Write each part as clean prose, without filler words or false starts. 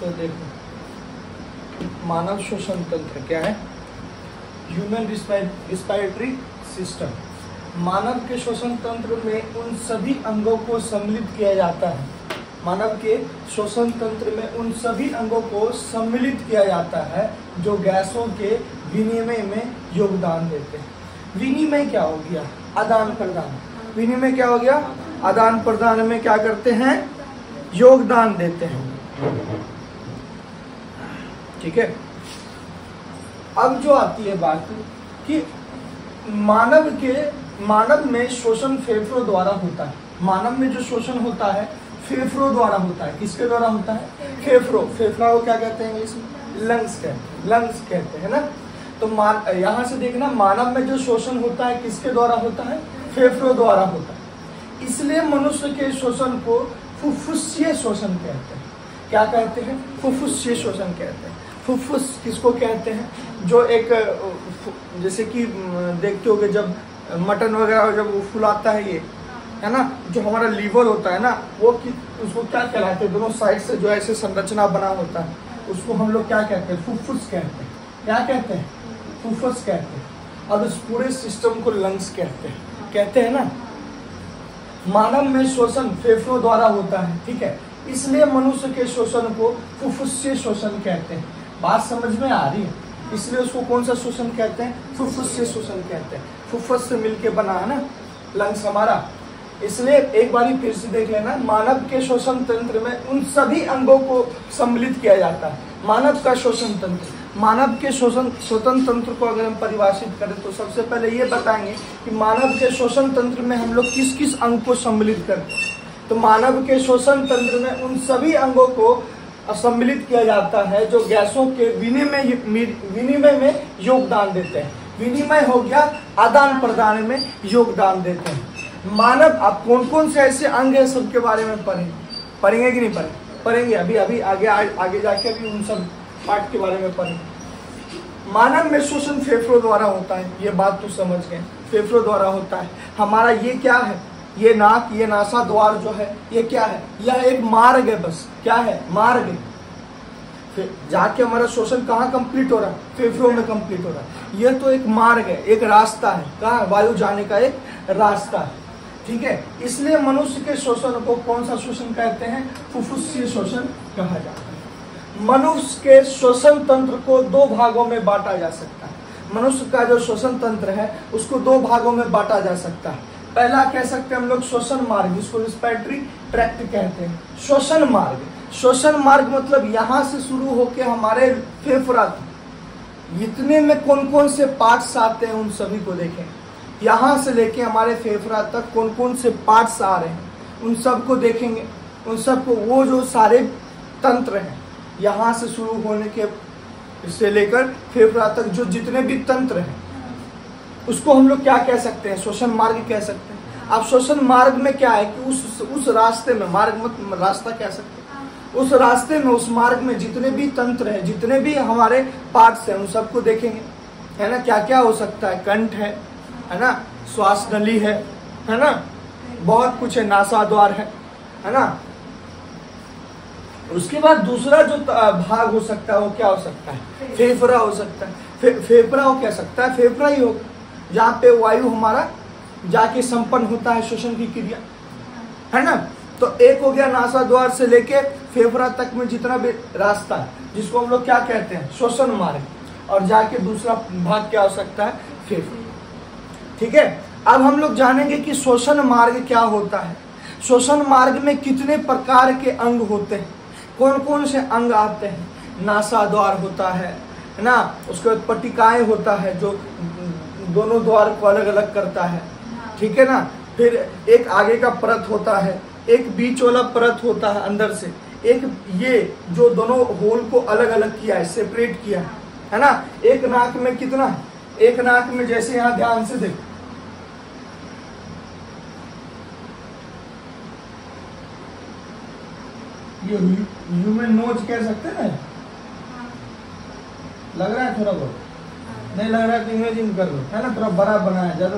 तो देखो, मानव श्वसन तंत्र क्या है? Human respiratory system. मानव के श्वसन तंत्र में उन सभी अंगों को सम्मिलित किया जाता है। मानव के श्वसन तंत्र में उन सभी अंगों को सम्मिलित किया जाता है जो गैसों के विनिमय में योगदान देते हैं। विनिमय क्या हो गया? आदान प्रदान। विनिमय क्या हो गया? आदान प्रदान में क्या करते हैं? योगदान देते हैं। ठीक है। अब जो आती है बात कि मानव में शोषण फेफड़ों द्वारा होता है। मानव में जो शोषण होता है फेफड़ों द्वारा होता है। किसके द्वारा होता है? फेफड़ों। फेफड़ा को क्या कहते हैं इंग्लिश में? लंग्स कहते हैं ना। तो यहाँ से देखना, मानव में जो शोषण होता है किसके द्वारा होता है? फेफड़ों द्वारा होता है। इसलिए मनुष्य के शोषण को फुफ्फुसीय शोषण कहते हैं। क्या कहते हैं? फुफ्फुसीय शोषण कहते हैं। फुफ्फुस किसको कहते हैं? जो एक, जैसे कि देखते होगे जब मटन वगैरह जब वो फुलाता है, ये है ना, जो हमारा लीवर होता है ना, वो उसको क्या कहलाते हैं? दोनों साइड से जो ऐसे संरचना बना होता है उसको हम लोग क्या कहते हैं? फुफ्फुस कहते हैं। क्या कहते हैं? फुफ्फुस कहते हैं। अब इस पूरे सिस्टम को लंग्स कहते हैं ना। मानव में शोषण फेफड़ों द्वारा होता है, ठीक है, इसलिए मनुष्य के शोषण को फुफ्फुसीय शोषण कहते हैं। बात समझ में आ रही है? इसलिए उसको कौन सा शोषण कहते हैं? फुफ्फुसीय शोषण कहते हैं। फुफ्फुस से मिलके बना है ना लंग्स हमारा। इसलिए एक बार फिर से देख लेना, मानव के श्वसन तंत्र में उन सभी अंगों को सम्मिलित किया जाता है। मानव का श्वसन तंत्र, मानव के श्वसन तंत्र को अगर हम परिभाषित करें तो सबसे पहले ये बताएंगे कि मानव के श्वसन तंत्र में हम लोग किस किस अंग को सम्मिलित करते हैं। तो मानव के श्वसन तंत्र में उन सभी अंगों को सम्मिलित किया जाता है जो गैसों के विनिमय में योगदान देते हैं। विनिमय हो गया, आदान प्रदान में योगदान देते हैं। मानव, आप कौन कौन से ऐसे अंग है सबके बारे में पढ़ेंगे कि नहीं पढ़ेंगे? अभी आगे जाके अभी उन सब पार्ट के बारे में पढ़ेंगे। मानव में शोषण फेफड़ों द्वारा होता है, ये बात तो समझ गए, फेफड़ों द्वारा होता है। हमारा ये क्या है? ये नाक, ये नासा द्वार जो है, ये क्या है? यह एक मार्ग है। बस क्या है? मार्ग है। फिर जाके हमारा शोषण कहाँ कंप्लीट हो रहा है? फेफड़ों में कंप्लीट हो रहा है। यह तो एक मार्ग है, एक रास्ता है। कहाँ? वायु जाने का एक रास्ता है, ठीक है। इसलिए मनुष्य के शोषण को कौन सा शोषण कहते हैं? फुफ्फुसीय शोषण कहा जाता है। मनुष्य के श्वसन तंत्र को दो भागों में बांटा जा सकता है। मनुष्य का जो श्वसन तंत्र है उसको दो भागों में बांटा जा सकता है। पहला कह सकते हैं हम लोग श्वसन मार्ग, जिसको रिस्पायरेटरी ट्रैक्ट कहते हैं। श्वसन मार्ग, श्वसन मार्ग मतलब यहाँ से शुरू होके हमारे फेफड़ा तक इतने में कौन कौन से पार्ट्स आते हैं उन सभी को देखें। यहाँ से लेके हमारे फेफड़ा तक कौन कौन से पार्ट्स आ रहे हैं उन सबको देखेंगे। उन सबको, वो जो सारे तंत्र हैं यहाँ से शुरू होने के से लेकर फेफड़ा तक जो जितने भी तंत्र हैं उसको हम लोग क्या कह सकते हैं? श्वसन मार्ग कह सकते हैं। अब श्वसन मार्ग में क्या है कि उस रास्ते में, मार्ग मत रास्ता कह सकते हैं, उस रास्ते में, उस मार्ग में जितने भी तंत्र हैं, जितने भी हमारे पार्ट्स हैं उन सबको देखेंगे, है ना। क्या क्या हो सकता है? कंठ है ना, श्वास नली है ना, बहुत कुछ है, नासा द्वार है ना। उसके बाद दूसरा जो भाग हो सकता है वो क्या हो सकता है? फेफड़ा हो सकता है। फेफड़ा हो क्या सकता है? फेफड़ा ही होगा जहाँ पे वायु हमारा जाके संपन्न होता है श्वसन की क्रिया, है ना। तो एक हो गया नासा द्वार से लेके फेफड़ा तक में जितना भी रास्ता है जिसको हम लोग क्या कहते हैं? श्वसन मार्ग। और जाके दूसरा भाग क्या हो सकता है? फेफड़ा, ठीक है। अब हम लोग जानेंगे कि श्वसन मार्ग क्या होता है। श्वसन मार्ग में कितने प्रकार के अंग होते हैं, कौन कौन से अंग आते हैं? नासा द्वार होता है ना, उसके बाद पट्टिकाएं होता है जो दोनों द्वार को अलग अलग करता है, ठीक है ना। फिर एक आगे का परत होता है, एक बीच वाला परत होता है अंदर से, एक ये जो दोनों होल को अलग अलग किया है, सेपरेट किया है ना। एक नाक में कितना है? एक नाक में जैसे यहाँ ध्यान से देखो, ये ह्यूमन नोज कह सकते हैं ना। लग रहा है थोड़ा बहुत? नहीं लग रहा है तो इमेजिन कर लो, है ना, थोड़ा बड़ा बना है ज्यादा।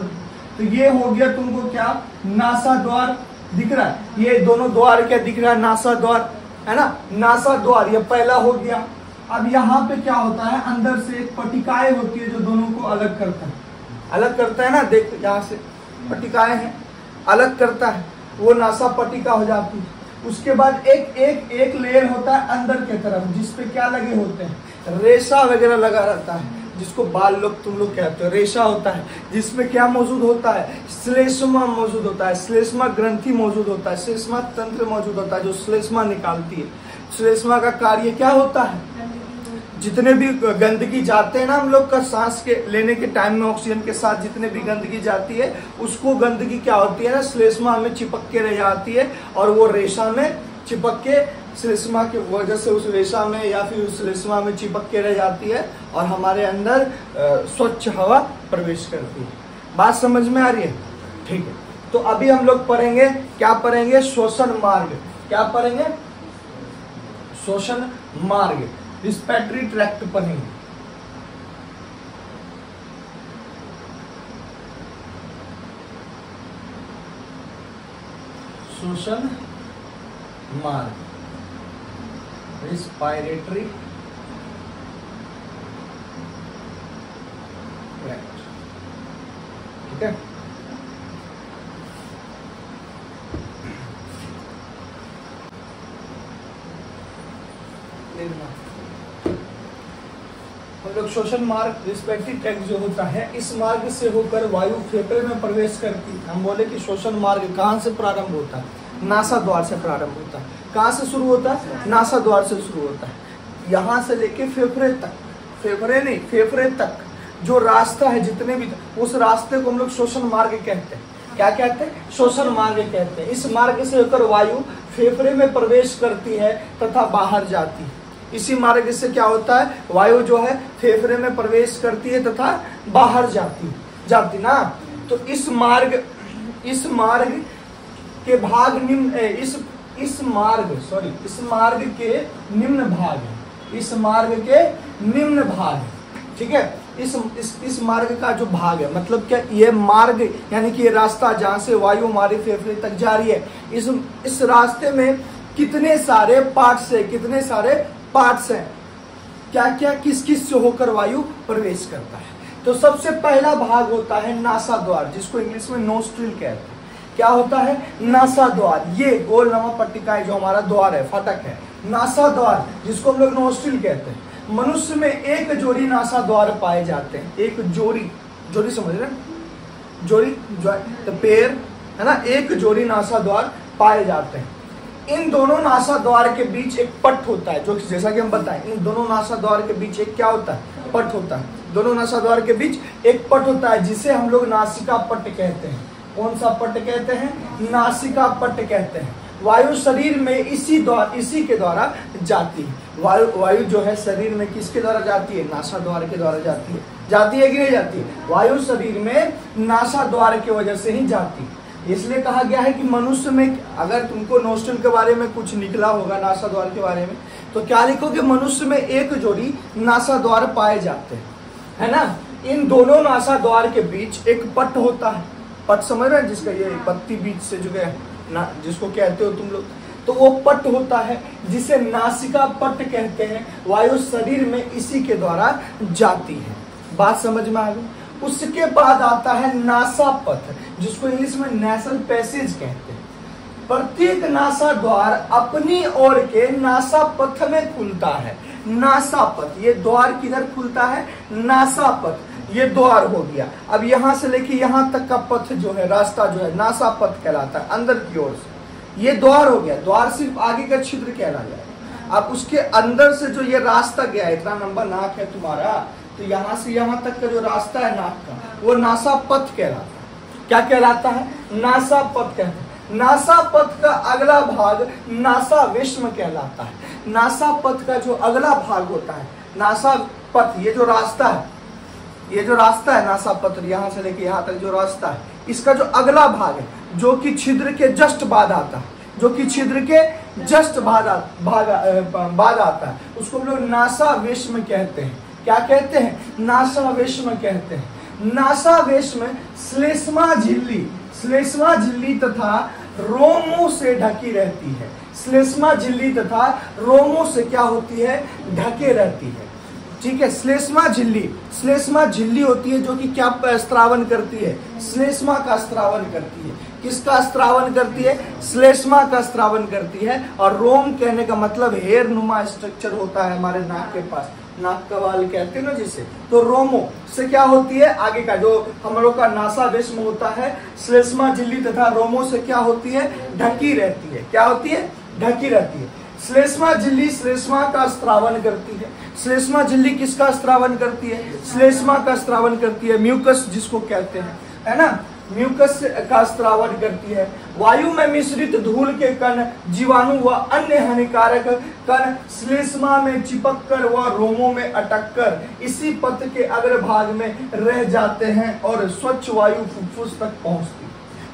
तो ये हो गया तुमको क्या? नासा द्वार दिख रहा है। ये दोनों द्वार क्या दिख रहा है? नासा द्वार, है ना, नासा द्वार, ये पहला हो गया। अब यहाँ पे क्या होता है, अंदर से एक पट्टिकाएं होती है जो दोनों को अलग करता है, अलग करता है ना, देख यहाँ से पट्टिकाएं हैं, अलग करता है, वो नासा पट्टिका हो जाती है। उसके बाद एक लेयर होता है अंदर के तरफ, जिसपे क्या लगे होते हैं, रेशा वगैरह लगा रहता है, जिसको बाल लोग तुम लोग कहते हो, रेशा होता है, जिसमें क्या मौजूद होता है, श्लेष्मा मौजूद होता है, श्लेष्मा ग्रंथि मौजूद होता है, श्लेष्मा तंत्र मौजूद होता है जो श्लेष्मा निकालती है। श्लेष्मा का कार्य क्या होता है, जितने भी गंदगी जाते हैं ना हम लोग का सांस के लेने के टाइम में ऑक्सीजन के साथ जितने भी गंदगी जाती है, उसको गंदगी क्या होती है ना, श्लेष्मा में चिपक के रह जाती है, और वो रेशा में चिपक के, श्लेष्मा की वजह से उस रेशा में या फिर उस श्लेष्मा में चिपक के रह जाती है, और हमारे अंदर स्वच्छ हवा प्रवेश करती है। बात समझ में आ रही है? ठीक है, तो अभी हम लोग पढ़ेंगे, क्या पढ़ेंगे, श्वसन मार्ग। क्या पढ़ेंगे? श्वसन मार्ग, रिस्पिरेटरी ट्रैक्ट पढ़ेंगे। श्वसन मार्ग, रिस्पिरेटरी ट्रैक्ट, ठीक है। हम लोग श्वसन मार्ग, रिस्पिरेटरी ट्रैक्ट जो होता है, इस मार्ग से होकर वायु फेफड़े में प्रवेश करती है। हम बोले कि श्वसन मार्ग कहाँ से प्रारंभ होता है, नासा द्वार से प्रारंभ होता है। कहाँ से शुरू होता है, नासा द्वार से शुरू होता है। यहाँ से लेके फेफड़े तक, फेफड़े नहीं, फेफड़े तक जो रास्ता है, जितने भी, उस रास्ते को हम लोग श्वसन मार्ग कहते हैं। क्या कहते हैं? श्वसन मार्ग कहते हैं। इस मार्ग से होकर वायु फेफड़े में प्रवेश करती है तथा बाहर जाती है। इसी मार्ग से क्या होता है, वायु जो है फेफड़े में प्रवेश करती है तथा बाहर जाती ना। तो इस मार्ग के भाग निम्न, इस मार्ग के निम्न भाग है, इस मार्ग के निम्न भाग है, ठीक है। इस मार्ग का जो भाग है, मतलब क्या, ये मार्ग यानी कि ये रास्ता जहाँ से वायु हमारे फेफड़े तक जा रही है, इस रास्ते में कितने सारे पार्ट्स हैं, क्या क्या किस किस से होकर वायु प्रवेश करता है। तो सबसे पहला भाग होता है नासा द्वार, जिसको इंग्लिश में नोस्ट्रिल कहते हैं। क्या होता है? नासा द्वार। ये गोल नवा पट्टिका जो हमारा द्वार है, फाटक है, नासा द्वार, जिसको हम लोग नोस्ट्रिल कहते हैं। मनुष्य में एक जोड़ी नासा द्वार पाए जाते हैं। एक जोड़ी समझ रहे हैं, जोड़ी जो पेड़ है ना, एक जोड़ी नासा द्वार पाए जाते हैं। इन दोनों नासा द्वार के बीच एक पट होता है, जो जैसा कि हम बताएं, इन दोनों नासा द्वार के बीच एक क्या होता है, पट होता है। दोनों नासा द्वार के बीच एक पट होता है, जिसे हम लोग नासिका पट कहते हैं। कौन सा पट कहते हैं? नासिका पट कहते हैं। वायु शरीर में इसी के द्वारा जाती है। वायु जो है शरीर में किसके द्वारा जाती है? नासा द्वार के द्वारा जाती है। जाती है कि नहीं जाती है? वायु शरीर में नासा द्वार की वजह से ही जाती है। इसलिए कहा गया है कि मनुष्य में, अगर तुमको नोस्ट्रिल के बारे में कुछ निकला होगा, नासा द्वार के बारे में, तो क्या लिखोगे? मनुष्य में एक जोड़ी नासा द्वार पाए जाते हैं, है ना। इन दोनों नासा द्वार के बीच एक पट होता है। पट समझ रहे हैं, जिसका ये पत्ती बीच से जो है ना, जिसको कहते हो तुम लोग, तो वो पट होता है, जिसे नासिका पट कहते हैं। वायु शरीर में इसी के द्वारा जाती है। बात समझ में आ गई? उसके बाद आता है नासा पथ, जिसको इंग्लिश में नेसल पैसेज कहते हैं। प्रत्येक नासा द्वार अपनी ओर के नासा पथ में खुलता है। नासा पथ, ये द्वार किधर खुलता है? नासा पथ, ये द्वार हो गया। अब यहाँ से लेके यहाँ तक का पथ जो है, रास्ता जो है, नासा पथ कहलाता है, अंदर की ओर से। ये द्वार हो गया। द्वार सिर्फ आगे का छिद्र कहला जाए। अब उसके अंदर से जो ये रास्ता गया, इतना लंबा नाक है तुम्हारा, तो यहाँ से यहाँ तक का जो रास्ता है नाक का, वो नासा पथ कहलाता है। क्या कहलाता है? नासा पथ कहते हैं। नासा पथ का अगला भाग नासा विष्म कहलाता है। नासा पथ का जो अगला भाग होता है, नासा पथ, ये जो रास्ता है नासा पथ, यहाँ से लेके यहाँ तक जो रास्ता है, इसका जो अगला भाग है, जो कि छिद्र के जस्ट बाद आता है, बाद आता है, उसको हम लोग नासा विष्म कहते हैं। क्या कहते हैं? नासा विष्म कहते हैं। नासा विष्म श्लेष्मा झिल्ली तथा रोमों से ढकी रहती है। श्लेष्मा झिल्ली तथा रोमों से क्या होती है, ढके रहती है। ठीक है, श्लेष्मा झिल्ली होती है जो कि क्या स्त्रावन करती है, श्लेष्मा का स्त्रावन करती है। किसका स्त्रावन करती है, श्लेष्मा का स्त्रावन करती है। और रोम कहने का मतलब हेयर नुमा स्ट्रक्चर होता है हमारे नाक के पास, नाक का वाल कहते हैं ना जिसे, तो रोमो से क्या होती है, आगे का जो हम लोग का नासावेश्म होता है, श्लेष्मा झिल्ली तथा रोमो से क्या होती है, ढकी रहती है। क्या होती है, ढकी रहती है। श्लेष्मा झिल्ली श्लेष्मा का स्त्रावन करती है। श्लेष्मा झिल्ली किसका स्त्रावन करती है, श्लेष्मा का स्त्रावन करती है। म्यूकस जिसको कहते हैं, है ना, म्यूकस का स्त्रावन करती है। वायु में मिश्रित धूल के कण, जीवाणु व अन्य हानिकारक कण श्लेष्मा में चिपक कर व रोमों में अटक कर इसी पथ के अग्रभाग में रह जाते हैं और स्वच्छ वायु फुफ्फुस तक पहुंचती है।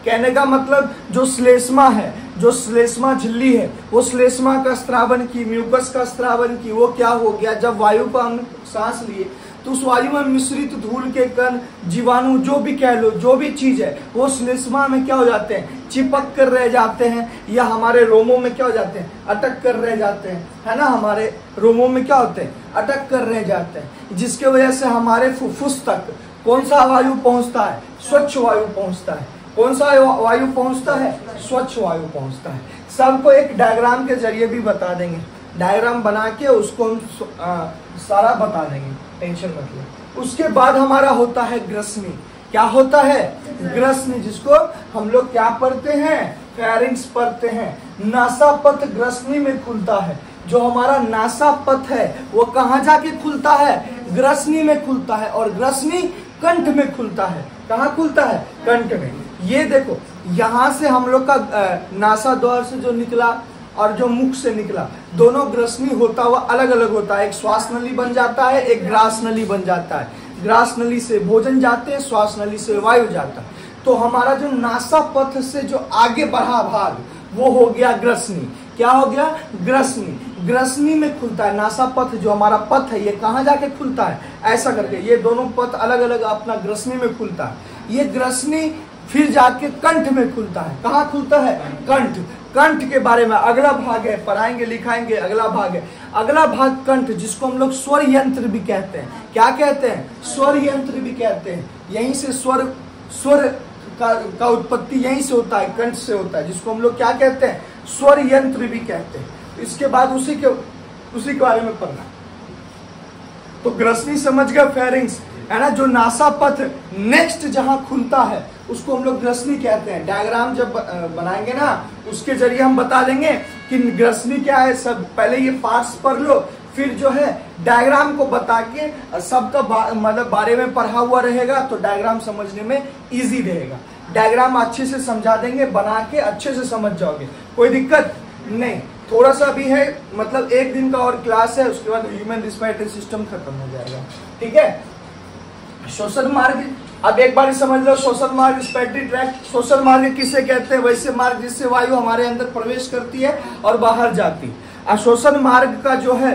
कहने का मतलब जो श्लेष्मा है, जो श्लेष्मा झिल्ली है, वो श्लेष्मा का स्त्रावन की, म्यूकस का स्त्रावन की, वो क्या हो गया, जब वायु का हम सांस लिए तो उस वायु में मिश्रित धूल के कण, जीवाणु, जो भी कह लो, जो भी चीज है, वो श्लेष्मा में क्या हो जाते हैं, चिपक कर रह जाते हैं, या हमारे रोमों में क्या हो जाते हैं, अटक कर रह जाते हैं, है ना, हमारे रोमों में क्या होते हैं, अटक कर रह जाते हैं, जिसके वजह से हमारे फुफ्फुस तक कौन सा वायु पहुंचता है, स्वच्छ वायु पहुंचता है। कौन सा वायु पहुंचता है, स्वच्छ वायु पहुंचता है। सबको एक डायग्राम के जरिए भी बता देंगे, डायग्राम बना के उसको हम सारा बता देंगे, टेंशन मत लो। उसके बाद हमारा होता है ग्रसनी। क्या होता है, ग्रसनी, जिसको हम लोग क्या पढ़ते हैं, फेरिंग्स पढ़ते हैं। नासापथ ग्रसनी में खुलता है। जो हमारा नासापथ है वो कहाँ जाके खुलता है, ग्रसनी में खुलता है। और ग्रसनी कंठ में खुलता है। कहाँ खुलता है, कंठ में। ये देखो, यहाँ से हम लोग का नासा द्वार से जो निकला और जो मुख से निकला, दोनों ग्रसनी होता हुआ अलग अलग होता है। एक श्वास नली बन जाता है, एक ग्रास नली बन जाता है। ग्रास नली से भोजन जाते हैं, श्वास नली से वायु जाता है। तो हमारा जो नासा पथ से जो आगे बढ़ा भाग, वो हो गया ग्रसनी। क्या हो गया, ग्रसनी। ग्रसनी में खुलता है नासा पथ, जो हमारा पथ है, ये कहाँ जाके खुलता है, ऐसा करके। ये दोनों पथ अलग अलग अपना ग्रसनी में खुलता है। ये ग्रसनी फिर जाके कंठ में खुलता है। कहाँ खुलता है, कंठ। कंठ के बारे में अगला भाग है, पढ़ाएंगे लिखाएंगे, अगला भाग है। अगला भाग कंठ, जिसको हम लोग स्वर यंत्र भी कहते हैं। क्या कहते हैं, स्वर यंत्र भी कहते हैं। यहीं से स्वर का उत्पत्ति यहीं से होता है, कंठ से होता है, जिसको हम लोग क्या कहते हैं, स्वर यंत्र भी कहते हैं। इसके बाद उसी के बारे में पढ़ना। तो ग्रसनी समझ गए, फेरिंग्स है ना, जो नासापथ नेक्स्ट जहां खुलता है उसको हम लोग ग्रसनी कहते हैं। डायग्राम जब बनाएंगे ना, उसके जरिए हम बता देंगे कि ग्रसनी क्या है। सब पहले ये पार्ट्स पढ़ लो, फिर जो है डायग्राम को बता के सबका मतलब बारे में पढ़ा हुआ रहेगा, तो डायग्राम समझने में इजी रहेगा। डायग्राम अच्छे से समझा देंगे, बना के अच्छे से समझ जाओगे, कोई दिक्कत नहीं। थोड़ा सा भी है, मतलब एक दिन का और क्लास है, उसके बाद ह्यूमन रिस्पिरेटरी सिस्टम खत्म हो जाएगा। ठीक है, श्वसन मार्ग अब एक बार समझ लो। श्वसन मार्ग, रिस्पिरेटरी ट्रैक्ट। श्वसन मार्ग किसे कहते हैं, वैसे मार्ग जिससे वायु हमारे अंदर प्रवेश करती है और बाहर जाती है। श्वसन मार्ग का जो है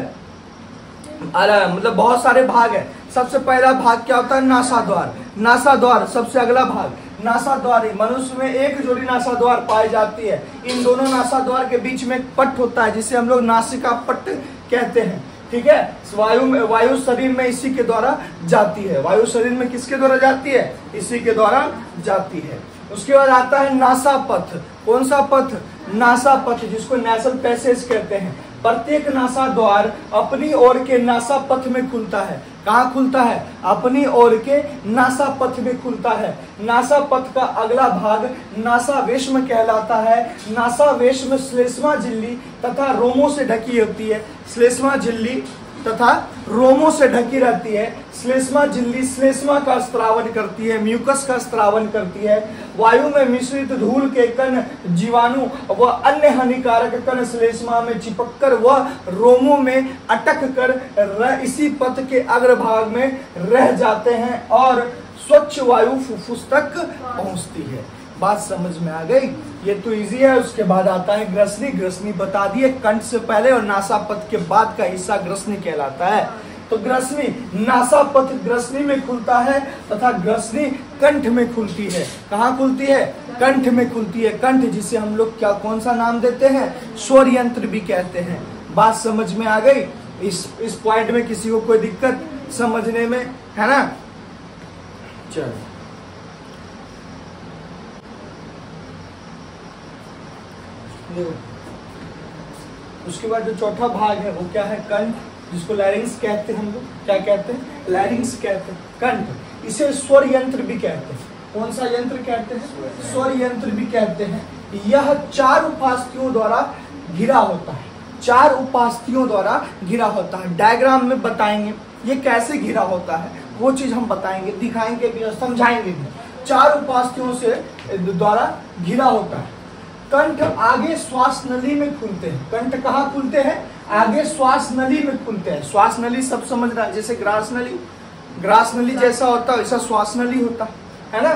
मतलब बहुत सारे भाग है। सबसे पहला भाग क्या होता है, नासा द्वार। नासा द्वार सबसे अगला भाग, नासा द्वार। मनुष्य में एक जोड़ी नासा द्वार पाई जाती है। इन दोनों नासा द्वार के बीच में एक पट्ट होता है, जिसे हम लोग नासिका पट्ट कहते हैं। ठीक है, वायु शरीर में इसी के द्वारा जाती है। वायु शरीर में किसके द्वारा जाती है, इसी के द्वारा जाती है। उसके बाद आता है नासापथ। कौन सा पथ, नासापथ, जिसको नेसल पैसेज कहते हैं। प्रत्येक नासा द्वार अपनी ओर के नासा पथ में खुलता है। कहाँ खुलता है, अपनी ओर के नासा पथ में खुलता है। नासा पथ का अगला भाग नासावेश्म कहलाता है। नासावेश्म श्लेष्मा झिल्ली तथा रोमों से ढकी होती है। श्लेष्मा झिल्ली तथा रोमों से ढकी रहती है। श्लेष्मा झिल्ली श्लेष्मा का स्त्रावन करती है, म्यूकस का स्त्रावन करती है। वायु में मिश्रित धूल के कण, जीवाणु व अन्य हानिकारक कण श्लेष्मा में चिपककर व रोमों में अटक कर इसी पथ के अग्रभाग में रह जाते हैं और स्वच्छ वायु फुफ्फुस तक पहुंचती है। बात समझ में आ गई, ये तो इजी है। उसके बाद आता है ग्रसनी। ग्रसनी बता दिए, कंठ से पहले और नासापथ के बाद का हिस्सा ग्रसनी कहलाता है। तो ग्रसनी नासापथ ग्रसनी में खुलता है तथा ग्रसनी कंठ में खुलती है। कहाँ खुलती है? कंठ में खुलती है। कंठ जिसे हम लोग क्या कौन सा नाम देते हैं? स्वर यंत्र भी कहते हैं। बात समझ में आ गई? इस पॉइंट में किसी को कोई दिक्कत समझने में है ना? चलो उसके बाद जो चौथा भाग है वो क्या है? कंठ, जिसको लैरिंग्स कहते हैं। हम लोग क्या कहते हैं? लैरिंग्स कहते हैं। कंठ, इसे स्वर यंत्र भी कहते हैं। कौन सा यंत्र कहते हैं? स्वर यंत्र भी कहते हैं। यह 4 उपास्थियों द्वारा घिरा होता है। 4 उपास्थियों द्वारा घिरा होता है। डायग्राम में बताएंगे ये कैसे घिरा होता है, वो चीज हम बताएंगे, दिखाएंगे भी और समझाएंगे भी। 4 उपास्थियों से द्वारा घिरा होता है। कंठ आगे श्वास नली में खुलते हैं। कंठ कहाँ खुलते हैं? आगे श्वास नली में खुलते हैं। श्वास नली सब समझ रहा है, जैसे ग्रास नली जैसा होता है वैसा श्वास नली होता है ना?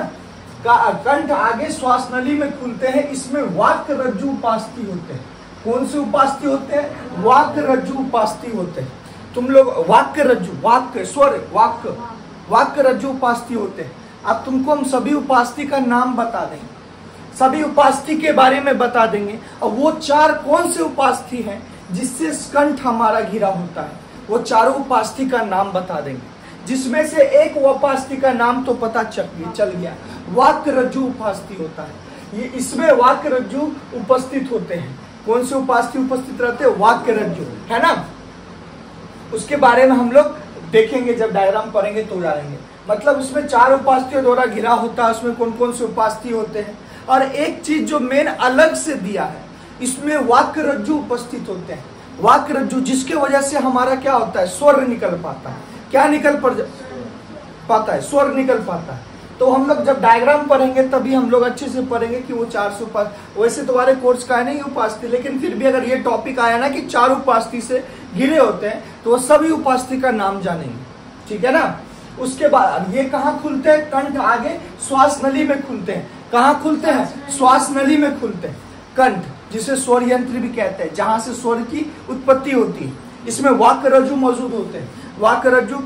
कंठ आगे श्वास नली में खुलते हैं। इसमें वाक्य रज्जु उपास्थि होते हैं। कौन से उपास्थि होते हैं? वाक्य रज्जु उपास्थि होते हैं। तुम लोग वाक्य रज्जु, वाक्य स्वर वाक्य रज्जु उपास्थि होते हैं। अब तुमको हम सभी उपास्थि का नाम बता देंगे, सभी उपास्थि के बारे में बता देंगे। और वो 4 कौन से उपास्थि हैं जिससे कंठ हमारा घिरा होता है, वो चारों उपास्थि का नाम बता देंगे। जिसमें से एक उपास्थि का नाम तो पता चल गया, वाक्य रज्जु उपास्थि होता है। ये इसमें वाक्य रज्जु उपस्थित होते हैं। कौन से उपास्थि उपस्थित रहते हैं? वाक्य रज्जु, है ना? उसके बारे में हम लोग देखेंगे, जब डायग्राम पढ़ेंगे तो जानेंगे। मतलब उसमें 4 उपास्थियों द्वारा घिरा होता है। उसमें कौन कौन से उपास्थि होते हैं? और एक चीज जो मेन अलग से दिया है, इसमें वाक्य रज्जु उपस्थित होते हैं। वाक्य रज्जु जिसके वजह से हमारा क्या होता है? स्वर निकल पाता है। क्या निकल पाता है? स्वर निकल पाता है। तो हम लोग जब डायग्राम पढ़ेंगे तभी हम लोग अच्छे से पढ़ेंगे कि वो 4 उपास्थि। वैसे तुम्हारे कोर्स का है नहीं उपास्थि, लेकिन फिर भी अगर ये टॉपिक आया ना कि 4 उपास्थि से घिरे होते हैं तो वो सभी उपास्थि का नाम जानेंगे, ठीक है ना? उसके बाद ये कहाँ खुलते हैं? कंठ आगे श्वास नली में खुलते हैं। कहाँ खुलते हैं? श्वास नली में खुलते हैं। कंठ, जिसे स्वर यंत्र भी कहते हैं, जहां से स्वर की उत्पत्ति होती है। इसमें वाक्य रज्जु मौजूद होते हैं। वाक्य रज्जु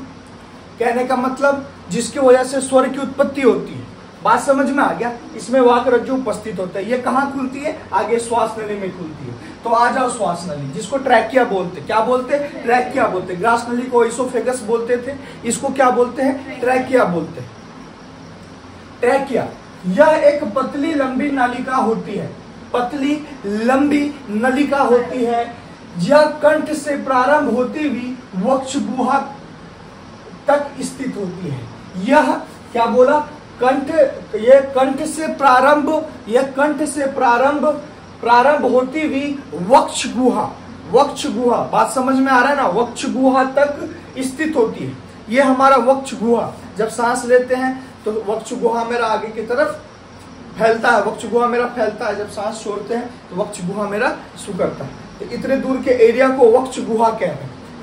कहने का मतलब जिसकी वजह से स्वर की उत्पत्ति होती है। बात समझ में आ गया? इसमें वाक्य रज्जु उपस्थित होता है। ये कहाँ खुलती है? आगे श्वास नली में खुलती है। तो आ जाओ श्वास नली, जिसको ट्रैकिया बोलते। क्या बोलते? ट्रैकिया बोलते। ग्रास नली को इसोफेगस बोलते थे, इसको क्या बोलते हैं? ट्रैकिया बोलते हैं। ट्रैकिया यह एक पतली लंबी नलिका होती है। पतली लंबी नलिका होती है। यह कंठ से प्रारंभ होती हुई वक्ष गुहा तक स्थित होती है। यह क्या बोला? कंठ, ये कंठ से प्रारंभ होती हुई वक्ष गुहा, बात समझ में आ रहा है ना? वक्ष गुहा तक स्थित होती है। ये हमारा वक्ष गुहा, जब सांस लेते हैं तो वक्ष गुहा मेरा आगे की तरफ फैलता है। वक्ष गुहा मेरा फैलता है। जब सांस छोड़ते हैं तो वक्ष गुहा मेरा सुकड़ता है। तो इतने दूर के एरिया को वक्ष गुहा कह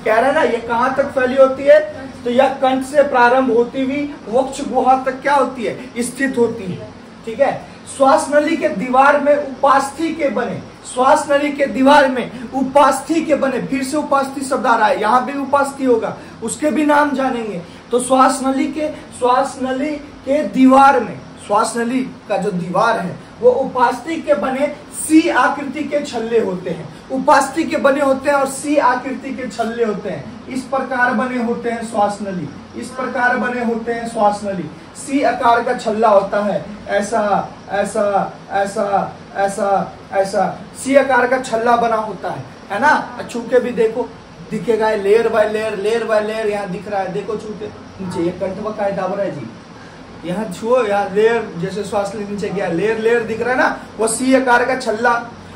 रहे हैं ना? ये कहाँ तक फैली होती है? तो यह कंठ से प्रारंभ होती हुई वक्ष गुहा तक क्या होती है? स्थित होती है, ठीक है? श्वास नली के दीवार में उपास्थि के बने, श्वास नली के दीवार में उपास्थि के बने। फिर से उपास्थि शब्द आ रहा है, यहाँ भी उपास्थि होगा, उसके भी नाम जानेंगे। तो श्वास नली के दीवार में, श्वास नली का जो दीवार है वो उपास्थि के बने सी आकृति के छल्ले होते हैं। उपास्थि के बने होते हैं और सी आकृति के छल्ले होते हैं। इस प्रकार बने होते हैं श्वास नली, इस प्रकार बने होते हैं श्वास नली। सी आकार का छल्ला होता है, ऐसा ऐसा ऐसा ऐसा ऐसा सी आकार का छल्ला बना होता है ना? छू के भी देखो, दिखेगा लेयर बाय लेयर यहाँ दिख रहा है। देखो छू के नीचे, ये कंठ का दाब रहा है जी, यहाँ छुओ, यहाँ लेयर, जैसे श्वास नीचे गया लेयर दिख रहा है ना? वो सी आकार का छल्ला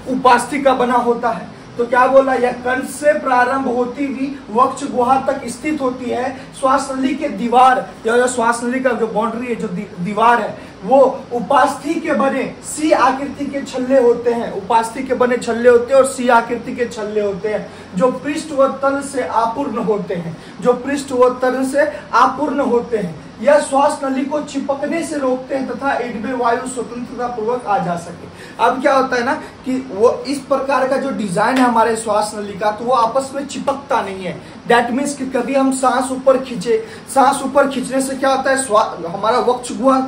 उपास्थि का बना होता है। तो क्या बोला? यह कंठ से प्रारंभ होती हुई वक्ष गुहा तक स्थित होती है। श्वास नली के दीवार, या श्वास नली का जो बाउंड्री है, जो दीवार है, वो उपास्थि के बने सी आकृति के छल्ले होते हैं। उपास्थि के बने छल्ले होते हैं और सी आकृति के छल्ले होते हैं, जो पृष्ठ व तल से आपूर्ण होते हैं, जो पृष्ठ व तल से आपूर्ण होते हैं। यह श्वास नली को चिपकने से रोकते हैं तथा इनमें वायु स्वतंत्रता पूर्वक आ जा सके। अब क्या होता है ना कि वो इस प्रकार का जो डिजाइन है हमारे श्वास नली का, तो वो आपस में चिपकता नहीं है। दैट मीन्स कि कभी हम सांस ऊपर खींचे, सांस ऊपर खींचने से क्या होता है, हमारा वक्ष गुहा